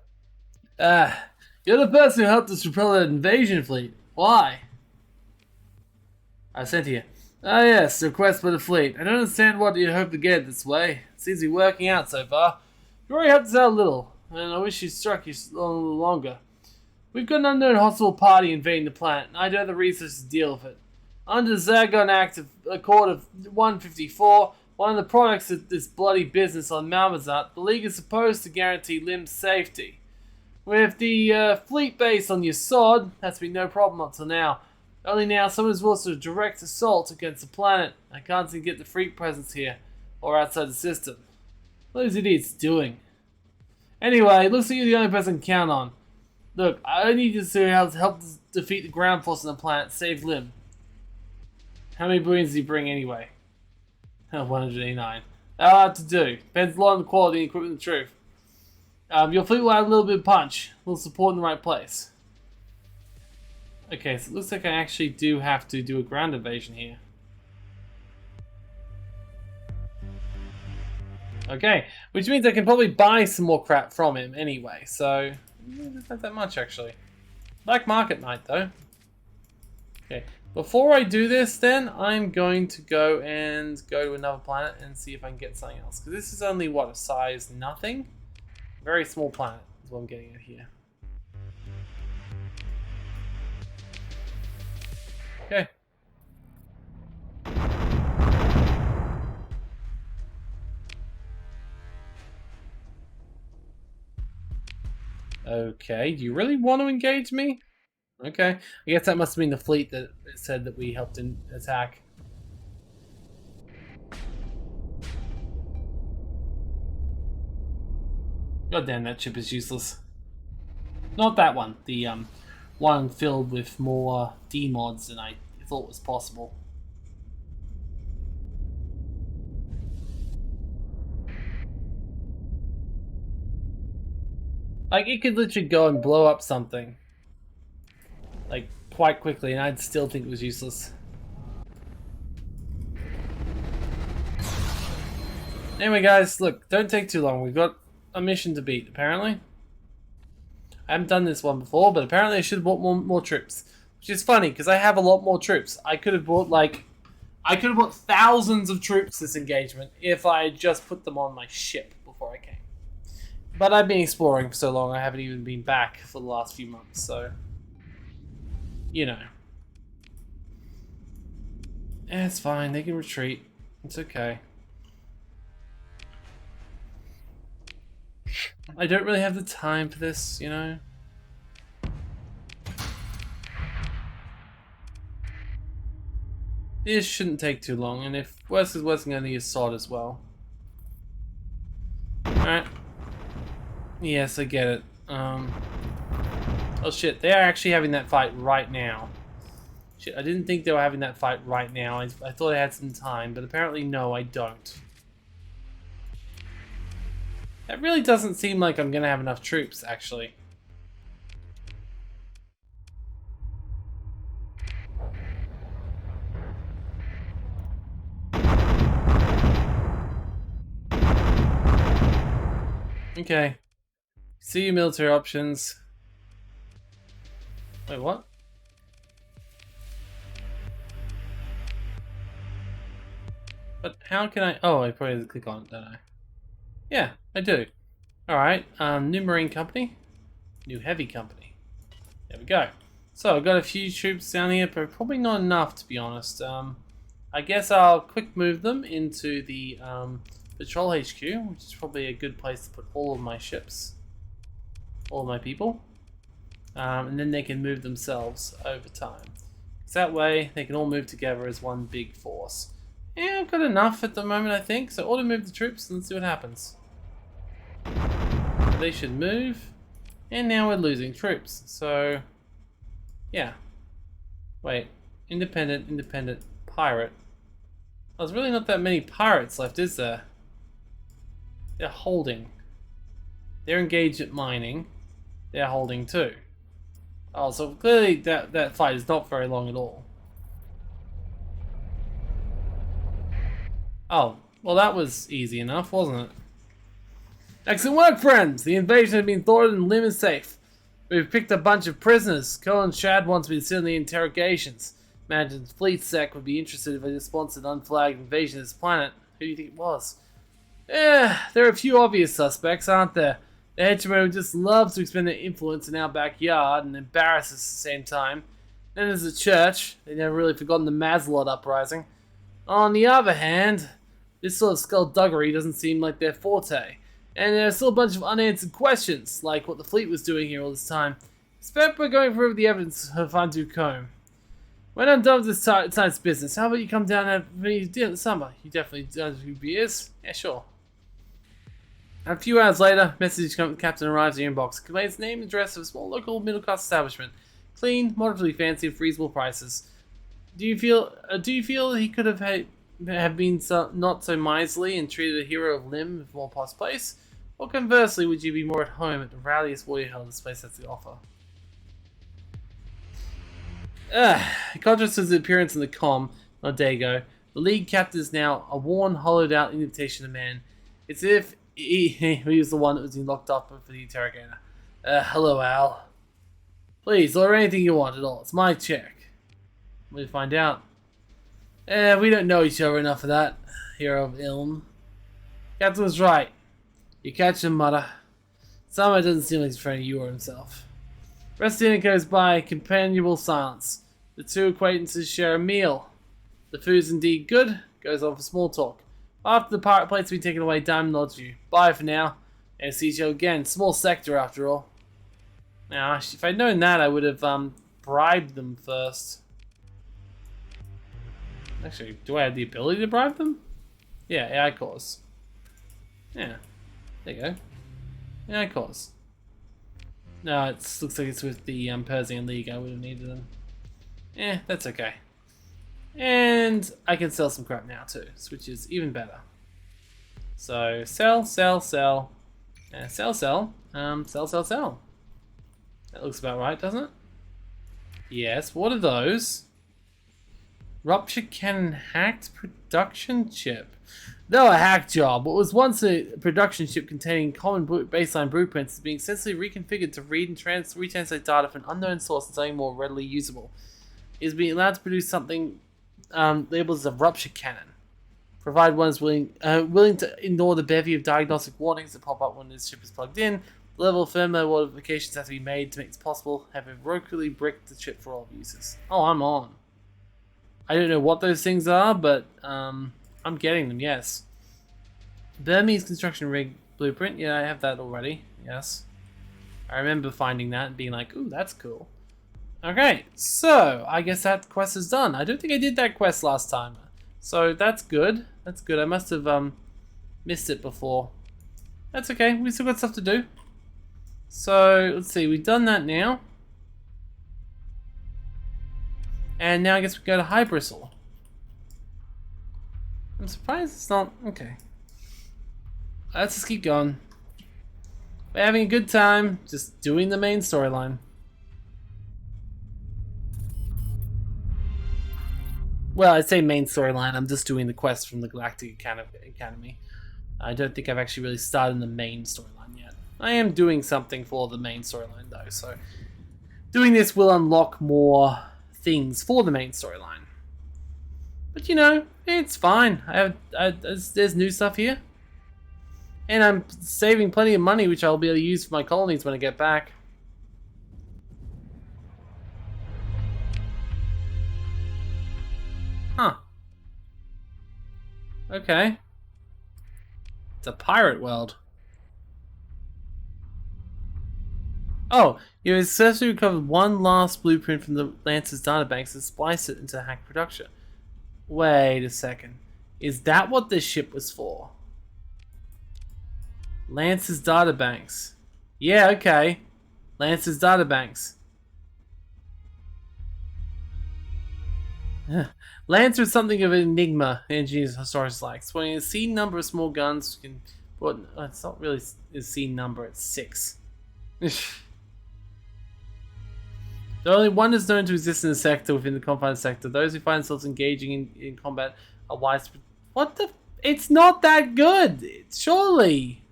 You're the person who helped us repel that invasion fleet. Why? I sent you. Ah yes, request for the fleet. I don't understand what you hope to get this way. It seems to be working out so far. You already helped us out a little, and I wish you struck you a little longer. We've got an unknown hostile party invading the planet, and I don't have the resources to deal with it. Under Zagon Act of Accord of 154, one of the products of this bloody business on Malmazat, the League is supposed to guarantee Lim's safety. With the fleet base on your sod, that's been no problem up till now. Only now someone's willing to direct assault against the planet. I can't seem to get the freak presence here, or outside the system. What are these idiots doing? Anyway, it looks like you're the only person I can count on. Look, I need you to help defeat the ground force on the planet, save Lim. How many Marines does he bring anyway? 189. That'll have to do. Depends a lot on the quality and equipment of the truth. Your fleet will have a little bit of punch, a little support in the right place. Okay, so it looks like I actually do have to do a ground invasion here. Okay, which means I can probably buy some more crap from him anyway, so it's not that much actually. Black market night though. Okay, before I do this then, I'm going to go to another planet and see if I can get something else. Because this is only, what, a size nothing? Very small planet is what I'm getting at here. Okay. Okay, do you really want to engage me? Okay, I guess that must have been the fleet that said that we helped in attack. God damn, that ship is useless. Not that one, the one filled with more D-mods than I thought was possible. Like, it could literally go and blow up something. Like, quite quickly, and I'd still think it was useless. Anyway, guys, look, don't take too long. We've got a mission to beat, apparently. I haven't done this one before, but apparently I should have bought more troops. Which is funny, because I have a lot more troops. I could have bought, thousands of troops this engagement if I had just put them on my ship before I came. But I've been exploring for so long, I haven't even been back for the last few months, so... You know. Yeah, it's fine, they can retreat. It's okay. I don't really have the time for this, you know? This shouldn't take too long, and if worse is worse, I'm going to use sod as well. Alright. Yes, I get it. Oh shit, they are actually having that fight right now. Shit, I didn't think they were having that fight right now. I thought I had some time, but apparently no, I don't. That really doesn't seem like I'm gonna have enough troops, actually. Okay. See your military options. Wait, what? But how can I... Oh, I probably have to click on it, don't I? Yeah, I do. Alright, new marine company. New heavy company. There we go. So, I've got a few troops down here, but probably not enough, to be honest. I guess I'll quick move them into the Patrol HQ, which is probably a good place to put all of my ships. All of my people. And then they can move themselves over time. So that way, they can all move together as one big force. Yeah, I've got enough at the moment, I think. So auto move the troops and let's see what happens. They should move. And now we're losing troops. So, yeah. Wait. Independent, pirate. Oh, there's really not that many pirates left, is there? They're holding. They're engaged at mining. They're holding too. Oh, so clearly that fight is not very long at all. Oh, Well, that was easy enough, wasn't it? Excellent work, friends! The invasion has been thwarted and Lim is safe. We've picked a bunch of prisoners. Colin Shad wants me to sit in the interrogations. Imagine Fleet Sec would be interested if I just sponsored an unflagged invasion of this planet. Who do you think it was? There are a few obvious suspects, aren't there? The hegemon just loves to expend their influence in our backyard and embarrass us at the same time. Then there's the church. They've never really forgotten the Mazlot uprising. On the other hand, this sort of skullduggery doesn't seem like their forte. And there's still a bunch of unanswered questions, like what the fleet was doing here all this time. Expect we're going through the evidence of fine-tooth comb. When I'm done with this tonight's business, how about you come down and have me dinner in the summer? You definitely done a few beers? Yeah, sure. A few hours later, message from the captain arrives in your inbox. Conveys name and address of a small local middle-class establishment. Clean, moderately fancy, and reasonable prices. Do you feel he could have been not so miserly and treated a hero of Lim with more pos place? Or conversely, would you be more at home at the rowdiest warrior hell this place has to offer? In contrast to his appearance in the comm not a day ago, the League captain is now a worn, hollowed-out invitation to man. It's as if he was the one that was being locked up for the interrogator. Hello, Al. Please, order anything you want at all. It's my check. We'll find out. We don't know each other enough for that, hero of Ilm. Captain was right. You catch him, Mother. Somehow doesn't seem like he's afraid of you or himself. Rest of the dinner goes by companionable silence. The two acquaintances share a meal. The food's indeed good. Goes on for small talk. After the pirate plates have been taken away, Diamond nods you. Bye for now. And see you again. Small sector after all. Now, if I'd known that, I would have bribed them first. Actually, do I have the ability to bribe them? Yeah, AI cores. Yeah. There you go. AI cores. No, it looks like it's with the Persian League. I would have needed them. That's okay. And I can sell some crap now too, which is even better. So, sell. Sell. Sell. Sell. That looks about right, doesn't it? Yes, what are those? Rupture cannon hacked production chip. Though a hack job, what was once a production chip containing common baseline blueprints is being essentially reconfigured to read and retranslate data from an unknown source into something more readily usable. It is being allowed to produce something labeled as a rupture cannon. Provided one is willing to ignore the bevy of diagnostic warnings that pop up when this chip is plugged in. The level of firmware modifications have to be made to make it possible have heroically bricked the chip for all users. Oh, I'm on. I don't know what those things are, but I'm getting them, yes. Burmese construction rig blueprint. Yeah, I have that already. Yes. I remember finding that and being like, ooh, that's cool. Okay, so I guess that quest is done. I don't think I did that quest last time. So that's good. That's good. I must have missed it before. That's okay. We still got stuff to do. So let's see. We've done that now. And now I guess we go to High Bristle. I'm surprised it's not... Okay. Let's just keep going. We're having a good time, just doing the main storyline. Well, I say main storyline, I'm just doing the quest from the Galactic Academy. I don't think I've actually really started the main storyline yet. I am doing something for the main storyline though, so... Doing this will unlock more things for the main storyline. But you know, it's fine. There's new stuff here. And I'm saving plenty of money, which I'll be able to use for my colonies when I get back. Huh. Okay. It's a pirate world. Oh, you have successfully recovered one last blueprint from the Lance's databanks and spliced it into hack production. Wait a second. Is that what this ship was for? Lance's databanks. Yeah, okay. Lance's databanks. Lance was something of an enigma, engineers and historians like. Swinging a C number of small guns, you can... Well, it's not really a C number, it's 6. Though only one is known to exist in the sector within the confined sector, those who find themselves engaging in combat are widespread. What the It's not that good. Surely.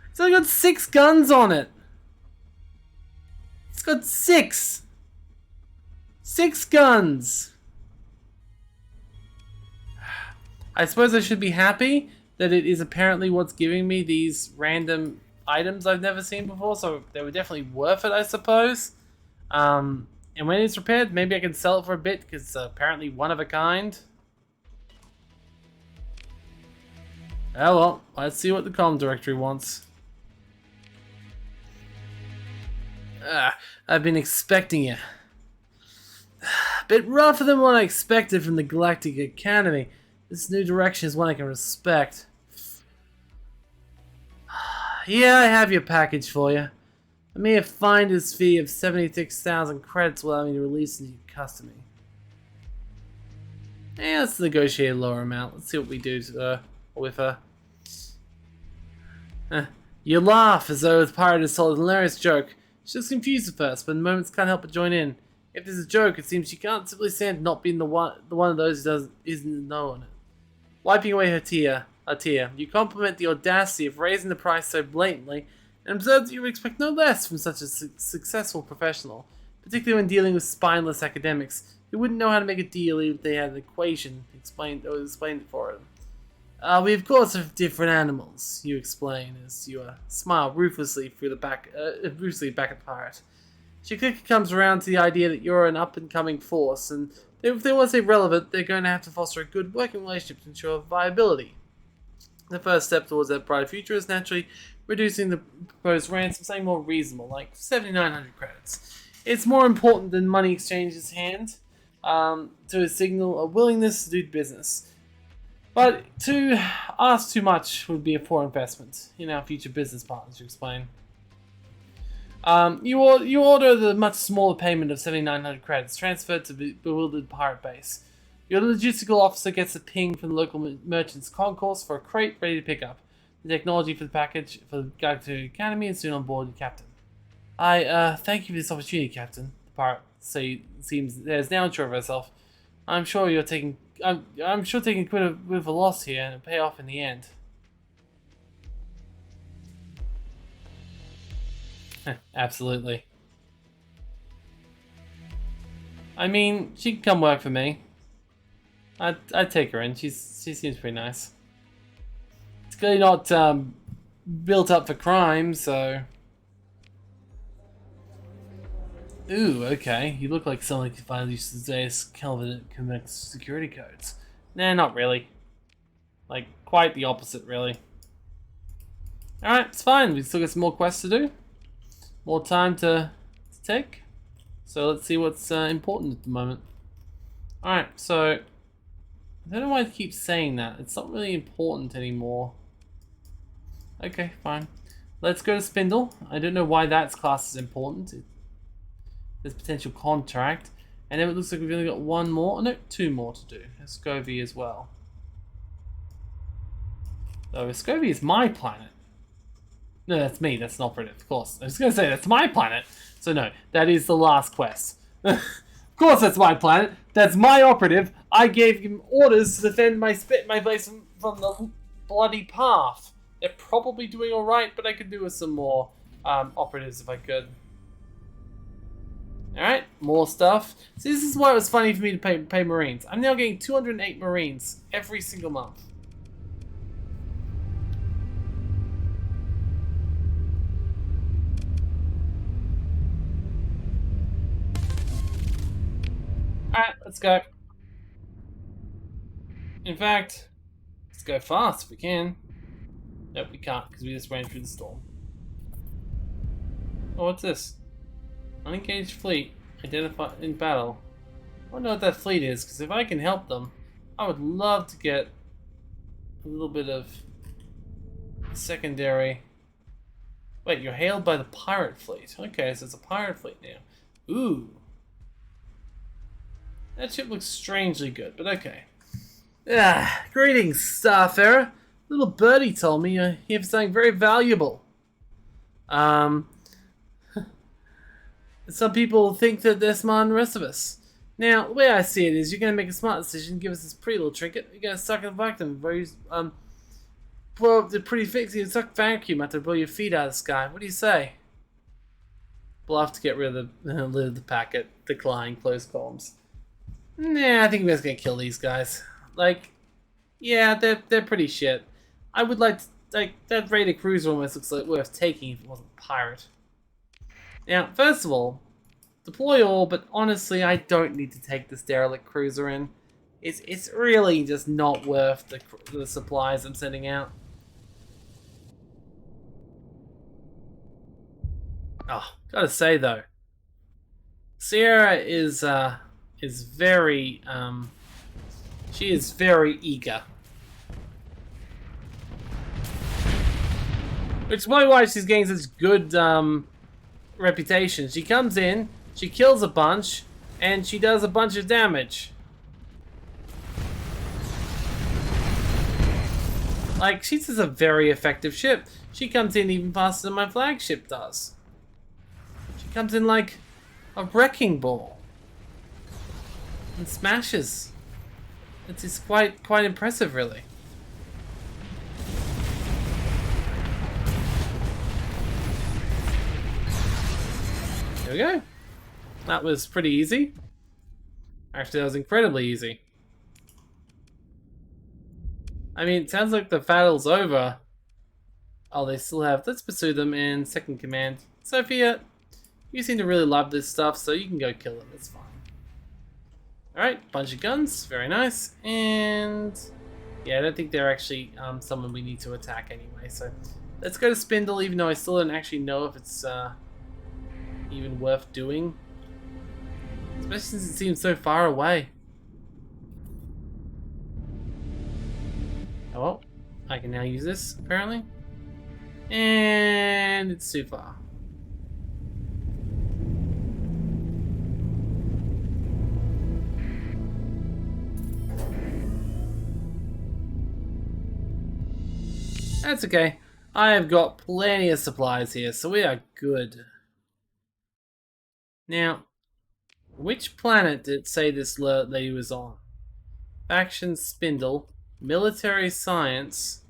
It's only got 6 guns on it. It's got 6. 6 guns. I suppose I should be happy that it is apparently what's giving me these random items I've never seen before, so they were definitely worth it, I suppose. And when it's repaired, maybe I can sell it for a bit, because it's apparently one of a kind. Oh well, let's see what the comm directory wants. I've been expecting you. A bit rougher than what I expected from the Galactic Academy. This new direction is one I can respect. Yeah, I have your package for you. I may have finder's fee of 76,000 credits will allow me to release into your custody. Yeah, let's negotiate a lower amount. Let's see what we do with her. You laugh as though the pirate has told a hilarious joke. She looks confused at first, but in moments can't help but join in. If there's a joke, it seems she can't simply stand not being the one of those who isn't known. Wiping away her tear, you compliment the audacity of raising the price so blatantly, and observe that you would expect no less from such a successful professional, particularly when dealing with spineless academics who wouldn't know how to make a deal even if they had an equation explained it for them. We of course have different animals, you explain as you smile ruthlessly back at the pirate. She quickly comes around to the idea that you're an up-and-coming force, and if they want to stay relevant, they're going to have to foster a good working relationship to ensure viability. The first step towards that brighter future is naturally reducing the proposed ransom, something more reasonable, like 7,900 credits. It's more important than money exchanges hand to signal a willingness to do business. But to ask too much would be a poor investment in our future business partners, you explain. You order the much smaller payment of 7,900 credits transferred to the bewildered pirate base. Your logistical officer gets a ping from the local merchant's concourse for a crate ready to pick up. The technology for the package for the Galactic Academy is soon on board, Captain. I thank you for this opportunity, Captain. The pirate seems there's now unsure of herself. I'm sure taking quite a bit of a loss here and it'll pay off in the end. Absolutely. I mean, she can come work for me. I'd take her in. She seems pretty nice. It's clearly not built up for crime, so. Ooh, okay. You look like someone who could finally use today's Kelvin security codes. Nah, not really. Like, quite the opposite, really. Alright, it's fine. We've still got some more quests to do. More time to take. So let's see what's important at the moment. Alright, so I don't know why I keep saying that. It's not really important anymore. Okay, fine. Let's go to Spindle. I don't know why that's classed as important. There's potential contract. And then it looks like we've only got one more. Oh, no, 2 more to do. Escovy as well. So Escovy is my planet. No, that's me. That's an operative, of course. I was going to say, that's my planet. So no, that is the last quest. Of course that's my planet. That's my operative. I gave him orders to defend my place from the bloody path. They're probably doing alright, but I could do with some more operatives if I could. Alright, more stuff. So this is why it was funny for me to pay Marines. I'm now getting 208 Marines every single month. Alright, let's go. In fact, let's go fast if we can. Nope, we can't because we just ran through the storm. Oh, what's this? Unengaged fleet identified in battle. I wonder what that fleet is, because if I can help them, I would love to get a little bit of secondary. Wait, you're hailed by the pirate fleet. Okay, so it's a pirate fleet now. Ooh. That ship looks strangely good, but okay. Greetings, Starfarer. Little birdie told me you're here for something very valuable. Some people think that they're smarter than the rest of us. Now, the way I see it is, you're going to make a smart decision, give us this pretty little trinket, you're going to suck in the vacuum, blow up the pretty fix, you suck vacuum after blow your feet out of the sky. What do you say? We'll have to get rid of the packet. Decline, close columns. Nah, I think we're just going to kill these guys. Like, yeah, they're pretty shit. I would like to, that raided cruiser almost looks like worth taking if it wasn't a pirate. Now, first of all, deploy all, but honestly, I don't need to take this derelict cruiser in. It's really just not worth the supplies I'm sending out. Oh, gotta say though, Sierra is very she is very eager. Which is probably why she's getting such good reputation. She comes in, she kills a bunch, and she does a bunch of damage. Like, she's just a very effective ship. She comes in even faster than my flagship does. She comes in like a wrecking ball. And smashes. It's quite impressive, really. There we go. That was pretty easy. Actually, that was incredibly easy. I mean, it sounds like the battle's over. Oh, they still have... Let's pursue them in second command. Sophia, you seem to really love this stuff, so you can go kill them. It's fine. Alright, bunch of guns. Very nice. And... yeah, I don't think they're actually someone we need to attack anyway, so... let's go to Spindle, even though I still don't actually know if it's even worth doing. Especially since it seems so far away. Oh well, I can now use this, apparently. And it's too far. That's okay. I have got plenty of supplies here, so we are good. Now, which planet did it say this lady was on? Faction Spindle. Military science.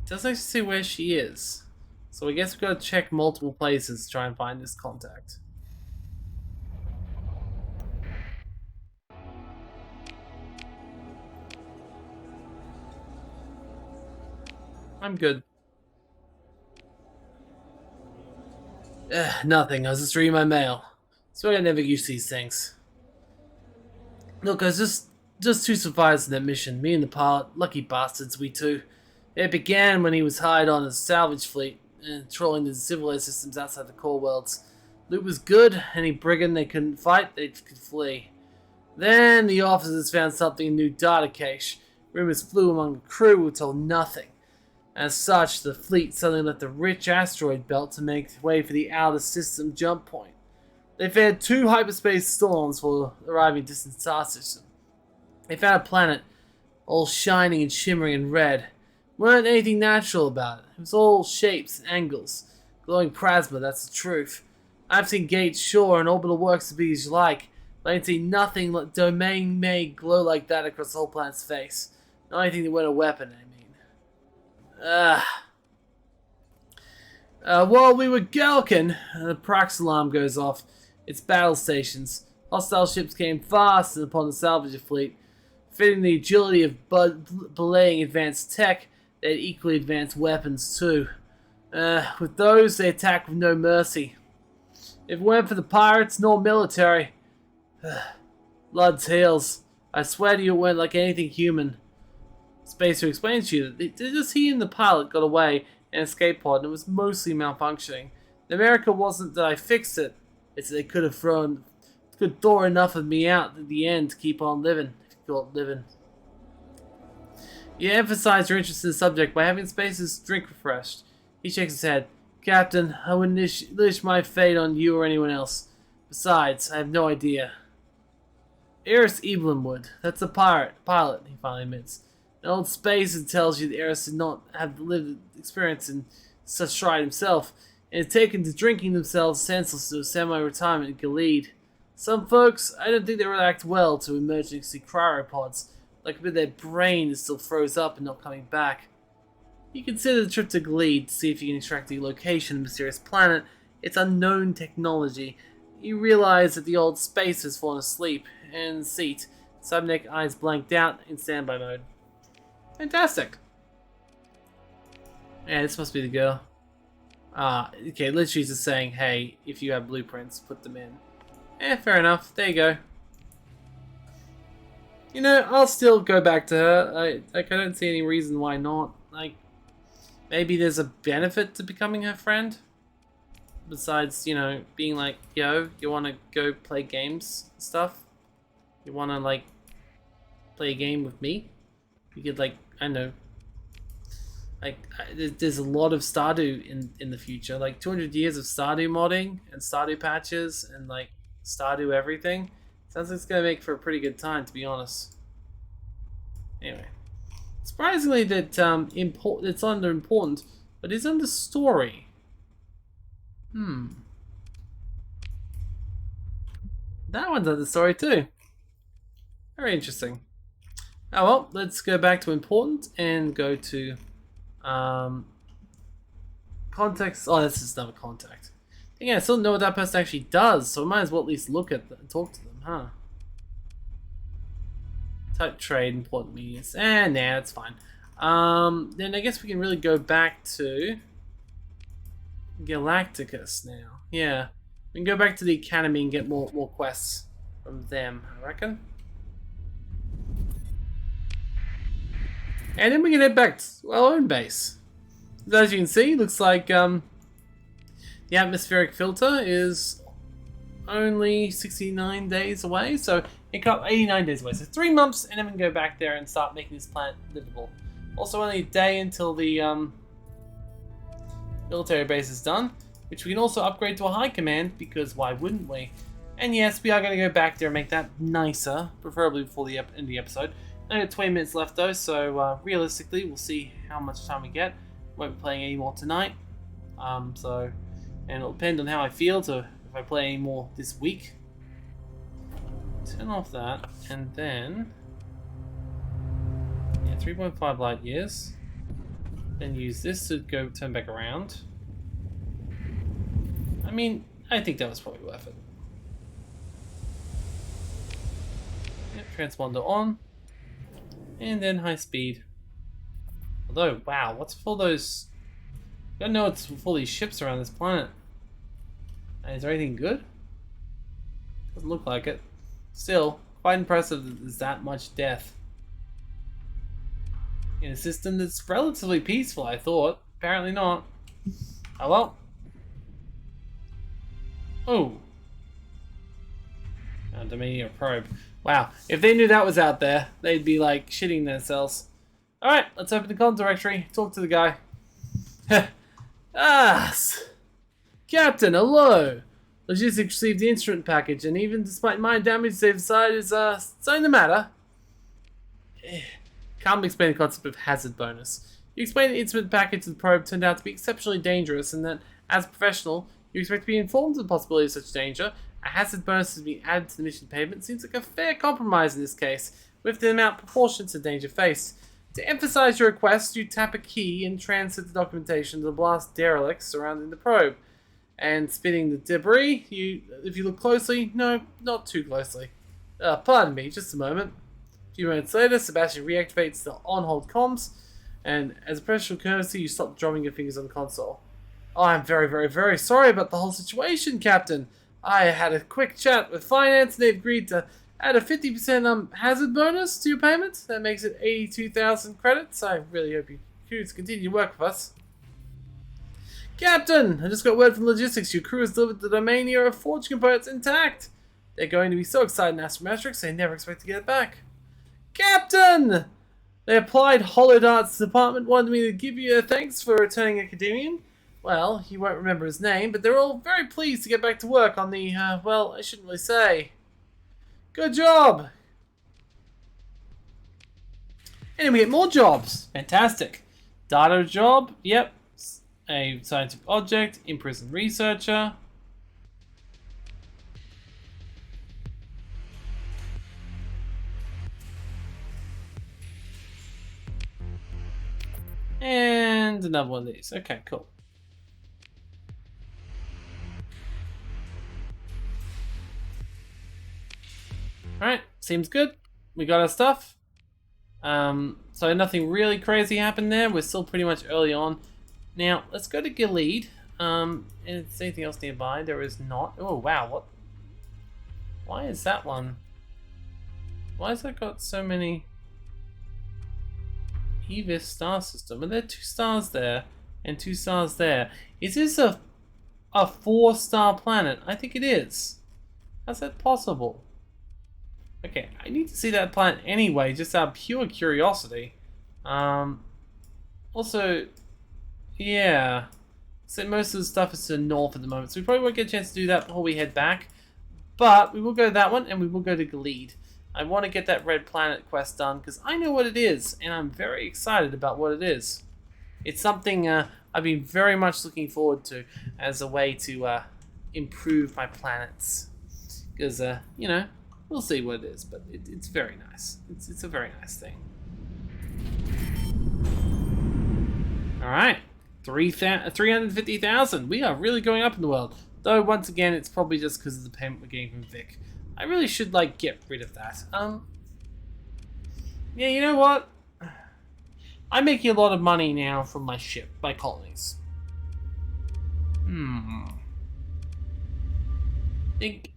It doesn't actually say where she is. So I guess we've got to check multiple places to try and find this contact. I'm good. Nothing. I was just reading my mail. So I never use these things. Look, I was just two survivors in that mission. Me and the pilot. Lucky bastards, we two. It began when he was hired on a salvage fleet, trolling the civilized systems outside the core worlds. Loot was good. Any brigand they couldn't fight, they could flee. Then the officers found something in new data cache. Rumors flew among the crew who were told nothing. As such, the fleet suddenly left the rich asteroid belt to make way for the outer system jump point. They fared 2 hyperspace storms for arriving at distant star system. They found a planet, all shining and shimmering in red. Weren't anything natural about it. It was all shapes and angles. Glowing plasma, that's the truth. I've seen gates, shore, and orbital works to be as you like, but I've seen nothing domain-made glow like that across the whole planet's face. Not anything that weren't a weapon, I mean. While we were galking, the Prax alarm goes off. It's battle stations. Hostile ships came fast upon the salvage fleet. Fitting the agility of belaying advanced tech, they had equally advanced weapons too. With those, they attacked with no mercy. If it weren't for the pirates nor military, blood's heels. I swear to you, it went like anything human. Spacer explains to you that just he and the pilot got away in an escape pod, and it was mostly malfunctioning. The America wasn't that I fixed it; it's that they could thaw enough of me out at the end to keep on living. Living. You emphasize your interest in the subject by having Spacer's drink refreshed. He shakes his head. Captain, I wouldn't wish my fate on you or anyone else. Besides, I have no idea. Eris Evelyn would. That's the pilot, he finally admits. An old Spacer tells you that Eris did not have lived experience in such stride himself, and had taken to drinking themselves senseless to a semi-retirement in Gilead. Some folks, I don't think they react well to emergency cryopods, like when their brain is still froze up and not coming back. You consider the trip to Gleed to see if you can extract the location of the mysterious planet, its unknown technology. You realize that the old space has fallen asleep, and seat, Subneck eyes blanked out in standby mode. Fantastic. Yeah, this must be the girl. Okay, literally just saying, hey, if you have blueprints, put them in. Fair enough. There you go. You know, I'll still go back to her. I don't see any reason why not. Like, maybe there's a benefit to becoming her friend. Besides, you know, being like, yo, you want to go play games and stuff? You want to, like, play a game with me? You could, like, I don't know. Like, there's a lot of Stardew in the future. Like, 200 years of Stardew modding and Stardew patches and, like, Stardew everything. Sounds like it's going to make for a pretty good time, to be honest. Anyway. Surprisingly that it's under important, but it's under story. That one's under story too. Very interesting. Oh well, let's go back to important and go to context. Oh, this is another contact. Yeah, I still don't know what that person actually does, so I might as well at least look at them and talk to them, huh? Type trade, important medias. Nah, that's fine. Then I guess we can really go back to Galacticus now. Yeah. We can go back to the Academy and get more quests from them, I reckon. And then we can head back to our own base. As you can see, looks like the atmospheric filter is only 69 days away, so it got 89 days away. So 3 months, and then we can go back there and start making this planet livable. Also, only a day until the military base is done, which we can also upgrade to a high command, because why wouldn't we? And yes, we are going to go back there and make that nicer, preferably before the end of the episode. I got 20 minutes left though, so realistically, we'll see how much time we get. Won't be playing any more tonight, and it'll depend on how I feel to if I play any more this week. Turn off that, and then 3.5 light years. Then use this to go turn back around. I mean, I think that was probably worth it. Yep, transponder on. And then high speed. Although, wow, what's with all those... I don't know what's with all these ships around this planet. Is there anything good? Doesn't look like it. Still, quite impressive that there's that much death in a system that's relatively peaceful, I thought. Apparently not. Oh well. Oh. Dominion probe. Wow, if they knew that was out there, they'd be like shitting themselves. Alright, let's open the con directory, talk to the guy. Captain, hello! Logistics received the instrument package, and even despite my damage, they've decided is something the matter. Can't explain the concept of hazard bonus. You explained the instrument package of the probe turned out to be exceptionally dangerous, and that, as a professional, you expect to be informed of the possibility of such danger. A hazard bonus has been added to the mission payment. Seems like a fair compromise in this case, with the amount proportionate to the danger faced. To emphasize your request, you tap a key and transfer the documentation to the blast derelicts surrounding the probe. And spinning the debris, if you look closely, no, not too closely. Pardon me, just a moment. A few moments later, Sebastian reactivates the on-hold comms, and as a professional courtesy, you stop drumming your fingers on the console. Oh, I'm very, very, very sorry about the whole situation, Captain. I had a quick chat with finance, and they've agreed to add a 50% hazard bonus to your payment. That makes it 82,000 credits. I really hope you choose to continue to work with us. Captain, I just got word from logistics. Your crew has delivered the domain era forge components intact. They're going to be so excited in Astrometrics, they never expect to get it back. Captain! The Applied Holodarts Department wanted me to give you a thanks for returning Academian. Well, you won't remember his name, but they're all very pleased to get back to work on the, well, I shouldn't really say. Good job! And we get more jobs. Fantastic. Data job, yep. A scientific object, imprisoned researcher. And another one of these. Okay, cool. Alright, seems good. We got our stuff. So nothing really crazy happened there. We're still pretty much early on. Now, let's go to Gilead. And is there anything else nearby? There is not. Oh, wow, what? Why is that one? Why has that got so many? Evis star system. Are there 2 stars there and 2 stars there? Is this a 4-star planet? I think it is. How's that possible? Okay, I need to see that planet anyway, just out of pure curiosity. Also, yeah. So most of the stuff is to the north at the moment, so we probably won't get a chance to do that before we head back. But we will go to that one, and we will go to Gilead. I want to get that red planet quest done, because I know what it is, and I'm very excited about what it is. It's something I've been very much looking forward to as a way to improve my planets. Because, you know, we'll see what it is, but it's very nice. It's a very nice thing. Alright, 350,000. We are really going up in the world. Though, once again, it's probably just because of the payment we're getting from Vic. I really should, like, get rid of that. Yeah, you know what? I'm making a lot of money now from my ship, my colonies. Think.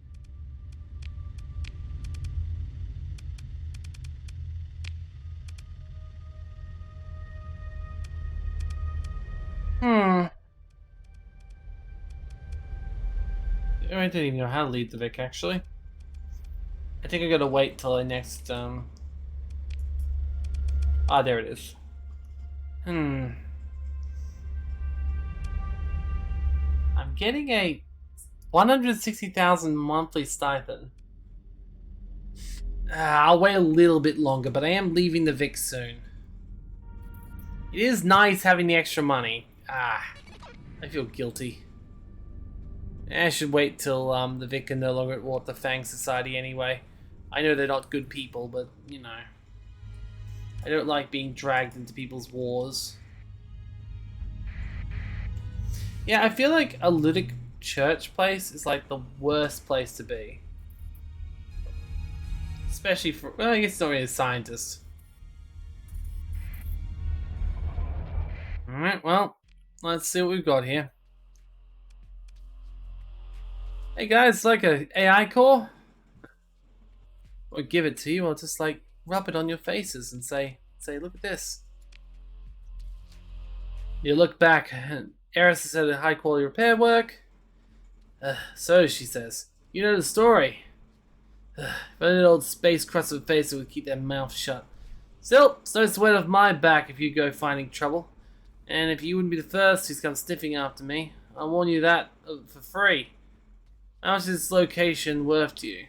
I don't even know how to lead the Vic, actually. I think I gotta wait till I next, Ah, there it is. I'm getting a 160,000 monthly stipend. I'll wait a little bit longer, but I am leaving the Vic soon. It is nice having the extra money. I feel guilty. I should wait till the Vic are no longer at war with the Fang Society anyway. I know they're not good people, but, you know. I don't like being dragged into people's wars. Yeah, I feel like a ludic church place is like the worst place to be. Especially for, well, I guess it's not really a scientist. Alright, well, let's see what we've got here. Hey guys, like a AI core? Or give it to you, or just like rub it on your faces and say, look at this. You look back, and Eris has had a high quality repair work. So, she says, you know the story. If only an old space crusted face would keep their mouth shut. Still, it's no sweat off my back if you go finding trouble. And if you wouldn't be the first who's come sniffing after me, I'll warn you that for free. How much is this location worth to you?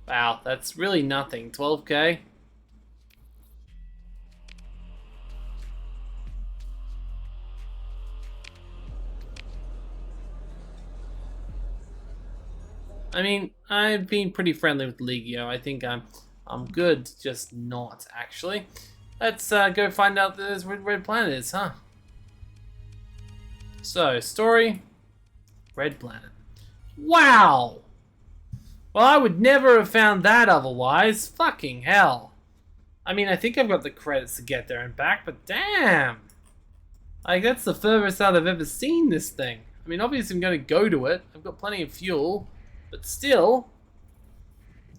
Wow, that's really nothing. 12k? I mean, I've been pretty friendly with Legio. I think I'm good, just not actually. Let's go find out where this red planet is, huh? So, story, red planet. Wow! Well, I would never have found that otherwise. Fucking hell. I mean, I think I've got the credits to get there and back, but damn! Like, that's the furthest out I've ever seen this thing. I mean, obviously I'm going to go to it. I've got plenty of fuel. But still,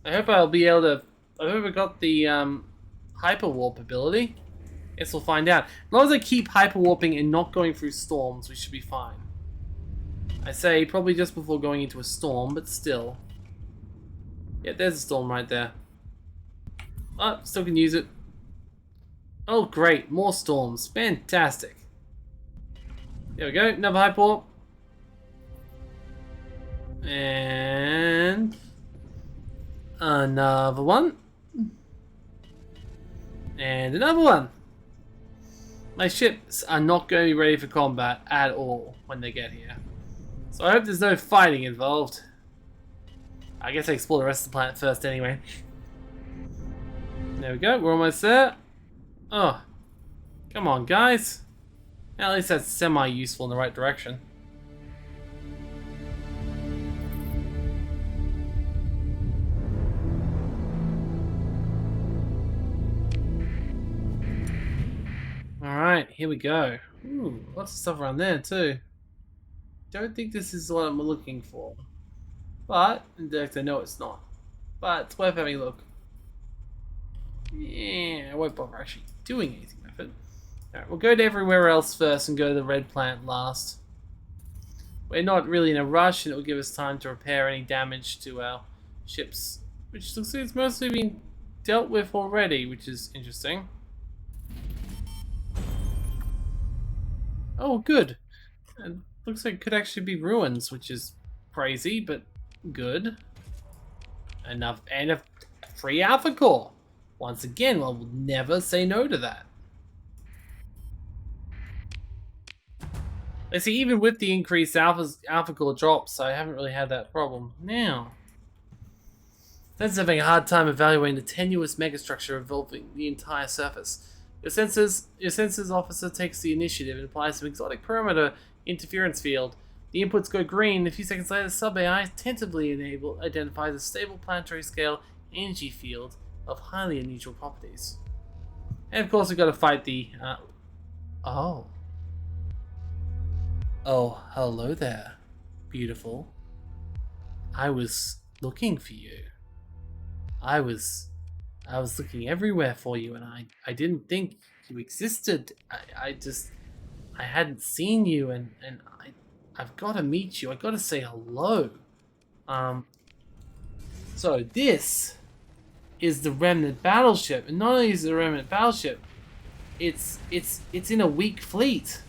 I hope I'll be able to... I hope I got the hyperwarp ability. Guess we'll find out. As long as I keep hyperwarping and not going through storms, we should be fine. I say probably just before going into a storm, but still. Yeah, there's a storm right there. Oh, still can use it. Oh, great. More storms. Fantastic. There we go. Another hyperwarp. And another one. And another one. My ships are not going to be ready for combat at all when they get here. So I hope there's no fighting involved. I guess I explore the rest of the planet first anyway. There we go, we're almost there. Oh. Come on, guys. At least that's semi-useful in the right direction. Alright, here we go. Ooh, lots of stuff around there too. Don't think this is what I'm looking for. But, in fact, I know it's not. But it's worth having a look. Yeah, I won't bother actually doing anything with it. Alright, we'll go to everywhere else first and go to the red plant last. We're not really in a rush and it will give us time to repair any damage to our ships. Which looks like it's mostly been dealt with already, which is interesting. Oh, good. It looks like it could actually be ruins, which is crazy, but good. Enough, and a free alpha core. Once again, we'll never say no to that. Let's see, even with the increased alpha core drops, I haven't really had that problem. Now, that's having a hard time evaluating the tenuous megastructure involving the entire surface. Your sensors officer takes the initiative and applies some exotic perimeter interference field. The inputs go green. A few seconds later, sub-AI tentatively identifies a stable planetary scale energy field of highly unusual properties. And of course, we've got to fight the. Oh, hello there, beautiful. I was looking for you. I was looking everywhere for you, and I didn't think you existed. I hadn't seen you, and I've got to meet you. I've got to say hello. So this is the Remnant battleship, and not only is it a Remnant battleship, it's in a weak fleet.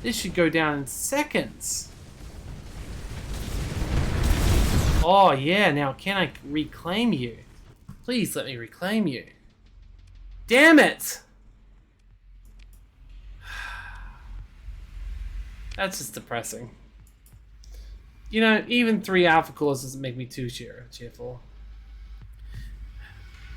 This should go down in seconds. Oh yeah, now can I reclaim you? Please let me reclaim you. Damn it! That's just depressing. You know, even 3 alpha cores doesn't make me too cheerful.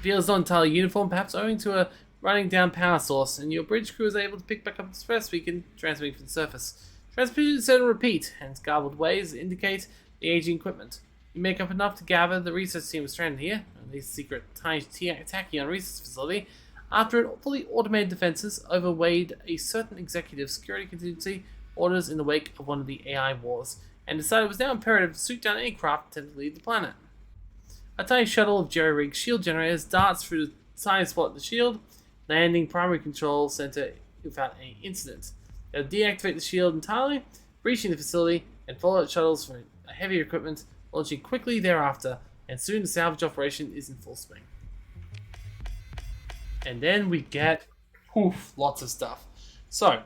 Feels not entirely uniform, perhaps owing to a running down power source, and your bridge crew is able to pick back up its first week and transmitting from the surface. Transmissions and repeat, hence garbled waves indicate the aging equipment. You make up enough to gather the research team was stranded here, at least secret tachyon research facility, after it fully automated defenses overweighed a certain executive security contingency orders in the wake of one of the AI wars, and decided it was now imperative to shoot down any craft attempting to leave the planet. A tiny shuttle of jerry-rigged shield generators darts through the tiny spot in the shield, landing primary control center without any incident. They'll deactivate the shield entirely, breaching the facility, and follow shuttles for heavier equipment, launching quickly thereafter, and soon the salvage operation is in full swing. And then we get lots of stuff. So,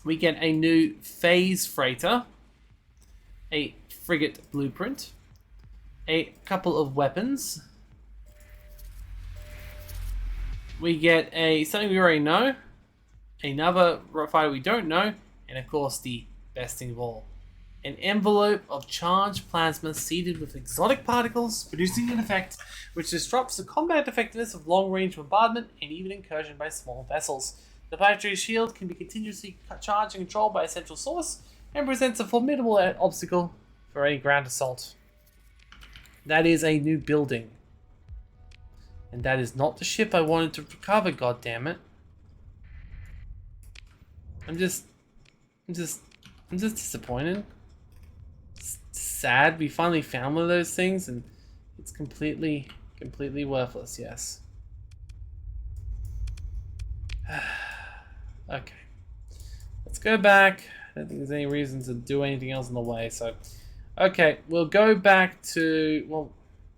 we get a new phase freighter, a frigate blueprint, a couple of weapons. We get something we already know, another fighter we don't know, and of course the best thing of all, an envelope of charged plasma seeded with exotic particles, producing an effect which disrupts the combat effectiveness of long-range bombardment and even incursion by small vessels. The planetary shield can be continuously charged and controlled by a central source, and presents a formidable obstacle for any ground assault. That is a new building. And that is not the ship I wanted to recover, goddammit. I'm just disappointed. It's sad. We finally found one of those things and it's completely worthless, yes. Okay. Let's go back. I don't think there's any reason to do anything else in the way, so okay, we'll go back to, well,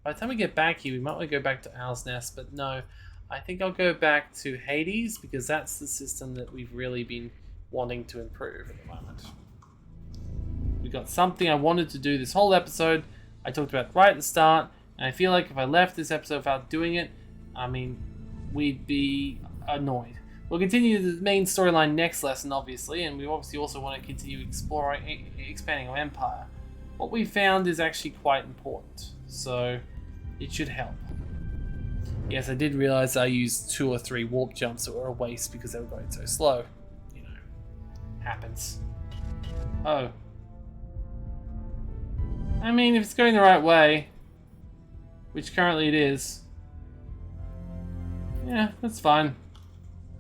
by the time we get back here, we might want to go back to Owl's Nest, but no, I think I'll go back to Hades because that's the system that we've really been wanting to improve at the moment. We've got something I wanted to do this whole episode, I talked about right at the start, and I feel like if I left this episode without doing it, I mean, we'd be annoyed. We'll continue the main storyline next lesson, obviously, and we obviously also want to continue exploring, expanding our empire. What we found is actually quite important, so it should help. Yes, I did realize I used 2 or 3 warp jumps that were a waste because they were going so slow. happens. Oh. I mean, if it's going the right way, which currently it is, yeah, that's fine.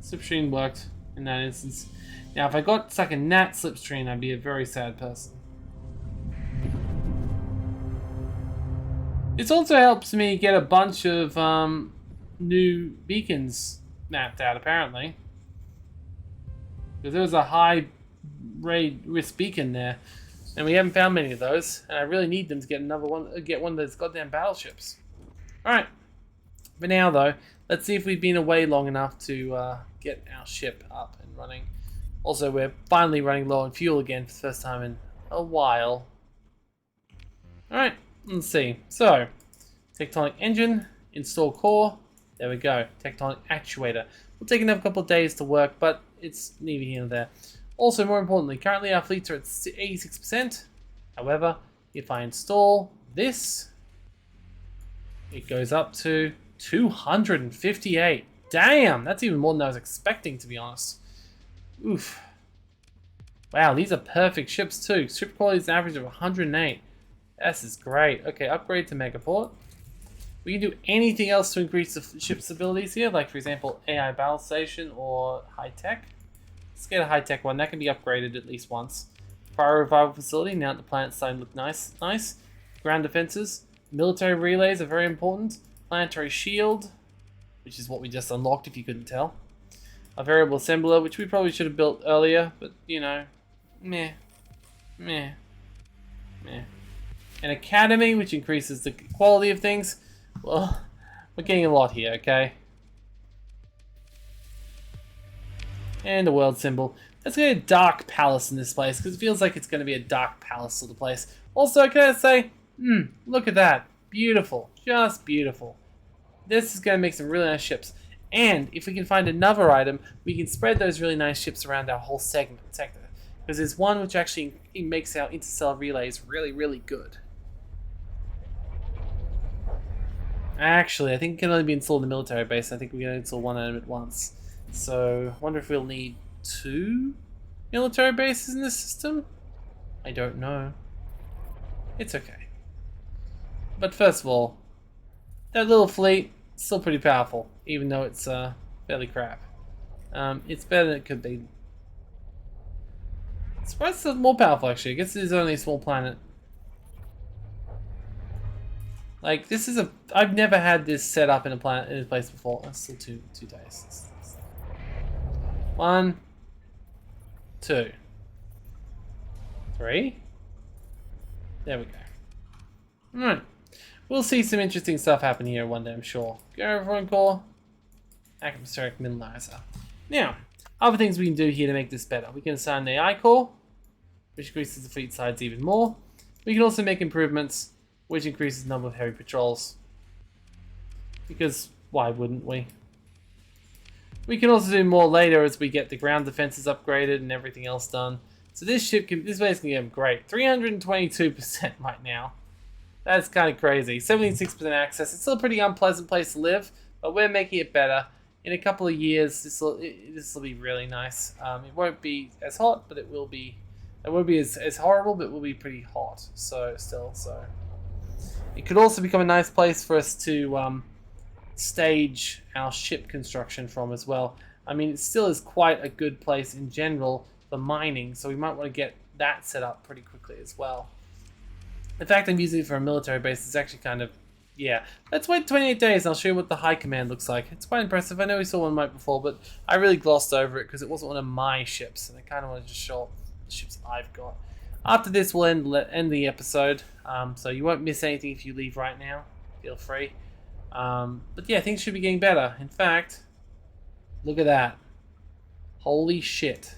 Slipstream worked in that instance. Now, if I got stuck in that slipstream, I'd be a very sad person. This also helps me get a bunch of new beacons mapped out, apparently. Because there was a high risk beacon there, and we haven't found many of those. And I really need them to get another one, get one of those goddamn battleships. All right. For now, though, let's see if we've been away long enough to get our ship up and running. Also, we're finally running low on fuel again for the first time in a while. All right. Let's see. So, tectonic engine, install core. There we go. Tectonic actuator. Will take another couple of days to work, but it's neither here nor there. Also, more importantly, currently our fleets are at 86%. However, if I install this, it goes up to 258. Damn, that's even more than I was expecting, to be honest. Oof. Wow, these are perfect ships too. Ship quality is an average of 108. This is great. Okay, upgrade to Megaport. We can do anything else to increase the ship's abilities here, like for example, AI battle station or high tech. Let's get a high tech one. That can be upgraded at least once. Fire revival facility. Now that the planet's starting to look nice. Nice. Ground defenses. Military relays are very important. Planetary shield, which is what we just unlocked if you couldn't tell. A variable assembler, which we probably should have built earlier, but you know, meh. An academy, which increases the quality of things. Well, we're getting a lot here, okay? And a world symbol. Let's get a dark palace in this place, because it feels like it's going to be a dark palace sort of place. Also, can I say, look at that. Beautiful. Just beautiful. This is going to make some really nice ships. And if we can find another item, we can spread those really nice ships around our whole sector. Because there's one which actually makes our interstellar relays really, really good. Actually, I think it can only be installed in the military base. I think we're going to install one item at once. So, I wonder if we'll need 2 military bases in this system? I don't know. It's okay. But first of all, that little fleet is still pretty powerful, even though it's fairly crap. It's better than it could be. I'm surprised it's more powerful, actually. I guess it is only a small planet. Like, this is I've never had this set up in a place before. That's still two days. 1, 2, 3. There we go. Alright. We'll see some interesting stuff happen here one day, I'm sure. Go over and core. Atmospheric minimizer. Now, other things we can do here to make this better. We can assign the AI core, which increases the fleet size even more. We can also make improvements, which increases the number of heavy patrols. Because why wouldn't we? We can also do more later as we get the ground defenses upgraded and everything else done. So this base can get great. 322% right now. That's kind of crazy. 76% access. It's still a pretty unpleasant place to live, but we're making it better. In a couple of years, this will be really nice. It won't be as hot, but it will be. It won't be as horrible, but it will be pretty hot. So it could also become a nice place for us to stage our ship construction from as well. I mean, it still is quite a good place in general for mining, so we might want to get that set up pretty quickly as well. The fact I'm using it for a military base is actually kind of, yeah. Let's wait 28 days and I'll show you what the high command looks like. It's quite impressive. I know we saw one right before, but I really glossed over it because it wasn't one of my ships, and I kind of want to just show off the ships I've got. After this, we'll end the episode, so you won't miss anything if you leave right now. Feel free. But yeah, things should be getting better. In fact, look at that. Holy shit.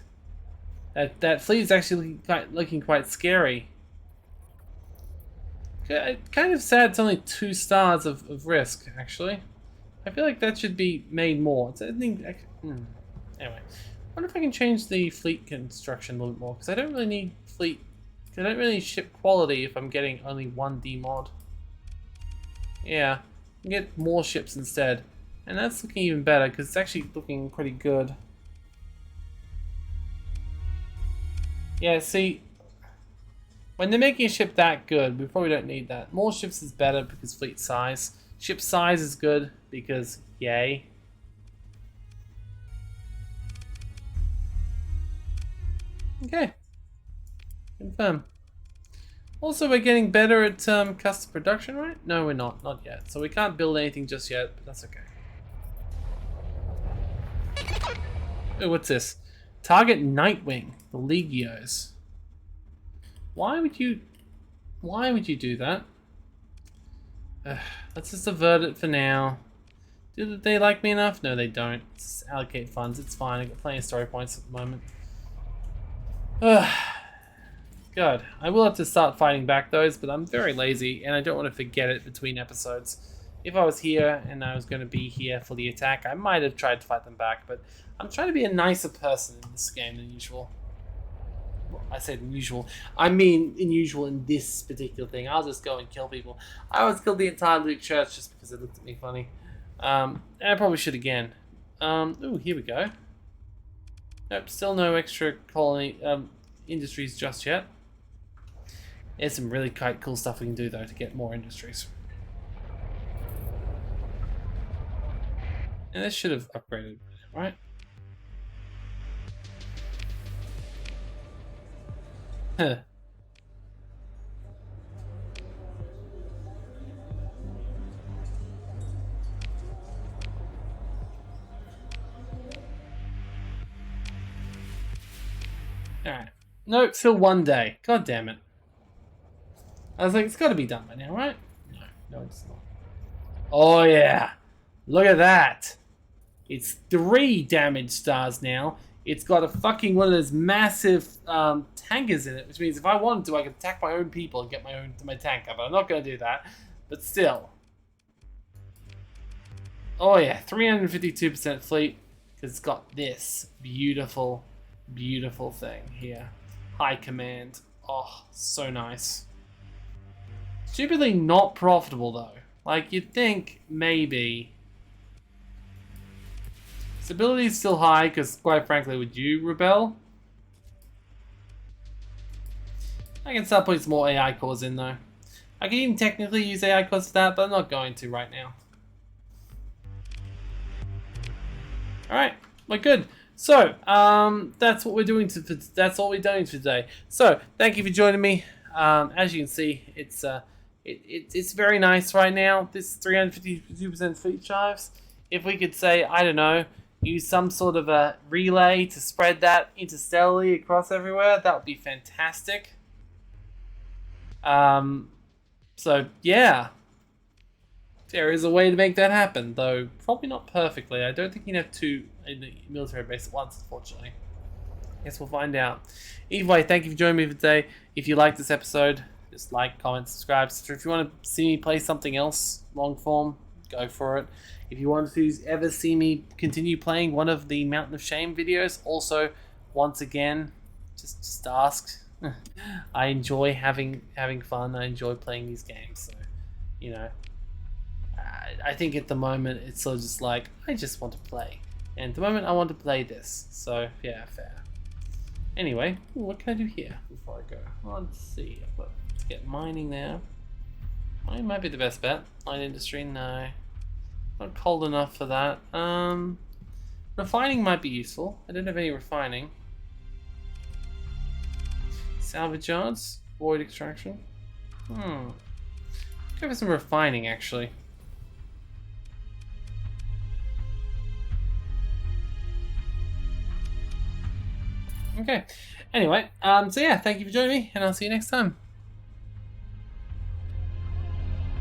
That fleet is actually looking quite scary. Kind of sad it's only 2 stars of risk, actually. I feel like that should be made more. Anyway, I wonder if I can change the fleet construction a little bit more, because I don't really need fleet. I don't really need ship quality if I'm getting only 1 D-mod. Yeah, I can get more ships instead. And that's looking even better, because it's actually looking pretty good. Yeah, see, when they're making a ship that good, we probably don't need that. More ships is better because fleet size. Ship size is good because yay. Okay, confirm. Also, we're getting better at custom production, right? No, we're not. Not yet. So we can't build anything just yet, but that's okay. Oh, what's this? Target Nightwing, the Legios. Why would you do that? Let's just avert it for now. Do they like me enough? No, they don't. Just allocate funds. It's fine. I've got plenty of story points at the moment. God, I will have to start fighting back those, but I'm very lazy and I don't want to forget it between episodes. If I was here and I was going to be here for the attack, I might have tried to fight them back, but I'm trying to be a nicer person in this game than usual. Well, I said usual. I mean unusual in this particular thing. I'll just go and kill people. I always killed the entire Luke Church just because it looked at me funny. And I probably should again. Ooh, here we go. Nope, still no extra colony industries just yet. There's some really quite cool stuff we can do though to get more industries. And this should have upgraded, right? Huh. Alright. Nope, still one day. God damn it. I was like, it's got to be done by now, right? No, it's not. Oh, yeah. Look at that. It's 3 damage stars now. It's got a fucking one of those massive tankers in it, which means if I wanted to, I could attack my own people and get my tank up. But I'm not going to do that. But still. Oh, yeah. 352% fleet. Because it's got this beautiful, beautiful thing here. High command. Oh, so nice. Stupidly not profitable though. Like you'd think maybe. Stability is still high because quite frankly, would you rebel? I can start putting some more AI cores in though. I can even technically use AI cores for that, but I'm not going to right now. Alright, we're good. So, that's what we're doing. That's all we're doing today. So, thank you for joining me. As you can see, it's very nice right now. This 352% fleet chives. If we could say, I don't know, use some sort of a relay to spread that interstellarly across everywhere, that would be fantastic. So yeah. There is a way to make that happen, though probably not perfectly. I don't think you can have 2 in the military base at once, unfortunately. Guess we'll find out. Either way, thank you for joining me for today. If you liked this episode, just like, comment, subscribe. So if you want to see me play something else, long form, go for it. If you want to ever see me continue playing one of the Mountain of Shame videos, also, once again, just ask. I enjoy having fun. I enjoy playing these games. So, you know. I think at the moment it's sort of just like I just want to play, and at the moment I want to play this. So yeah, fair. Anyway, what can I do here before I go? Well, let's see. I've got to get mining there. Mining might be the best bet. Light industry, no, not cold enough for that. Refining might be useful. I don't have any refining. Salvage yards, void extraction. Go for some refining actually. Okay. Anyway, so yeah, thank you for joining me, and I'll see you next time.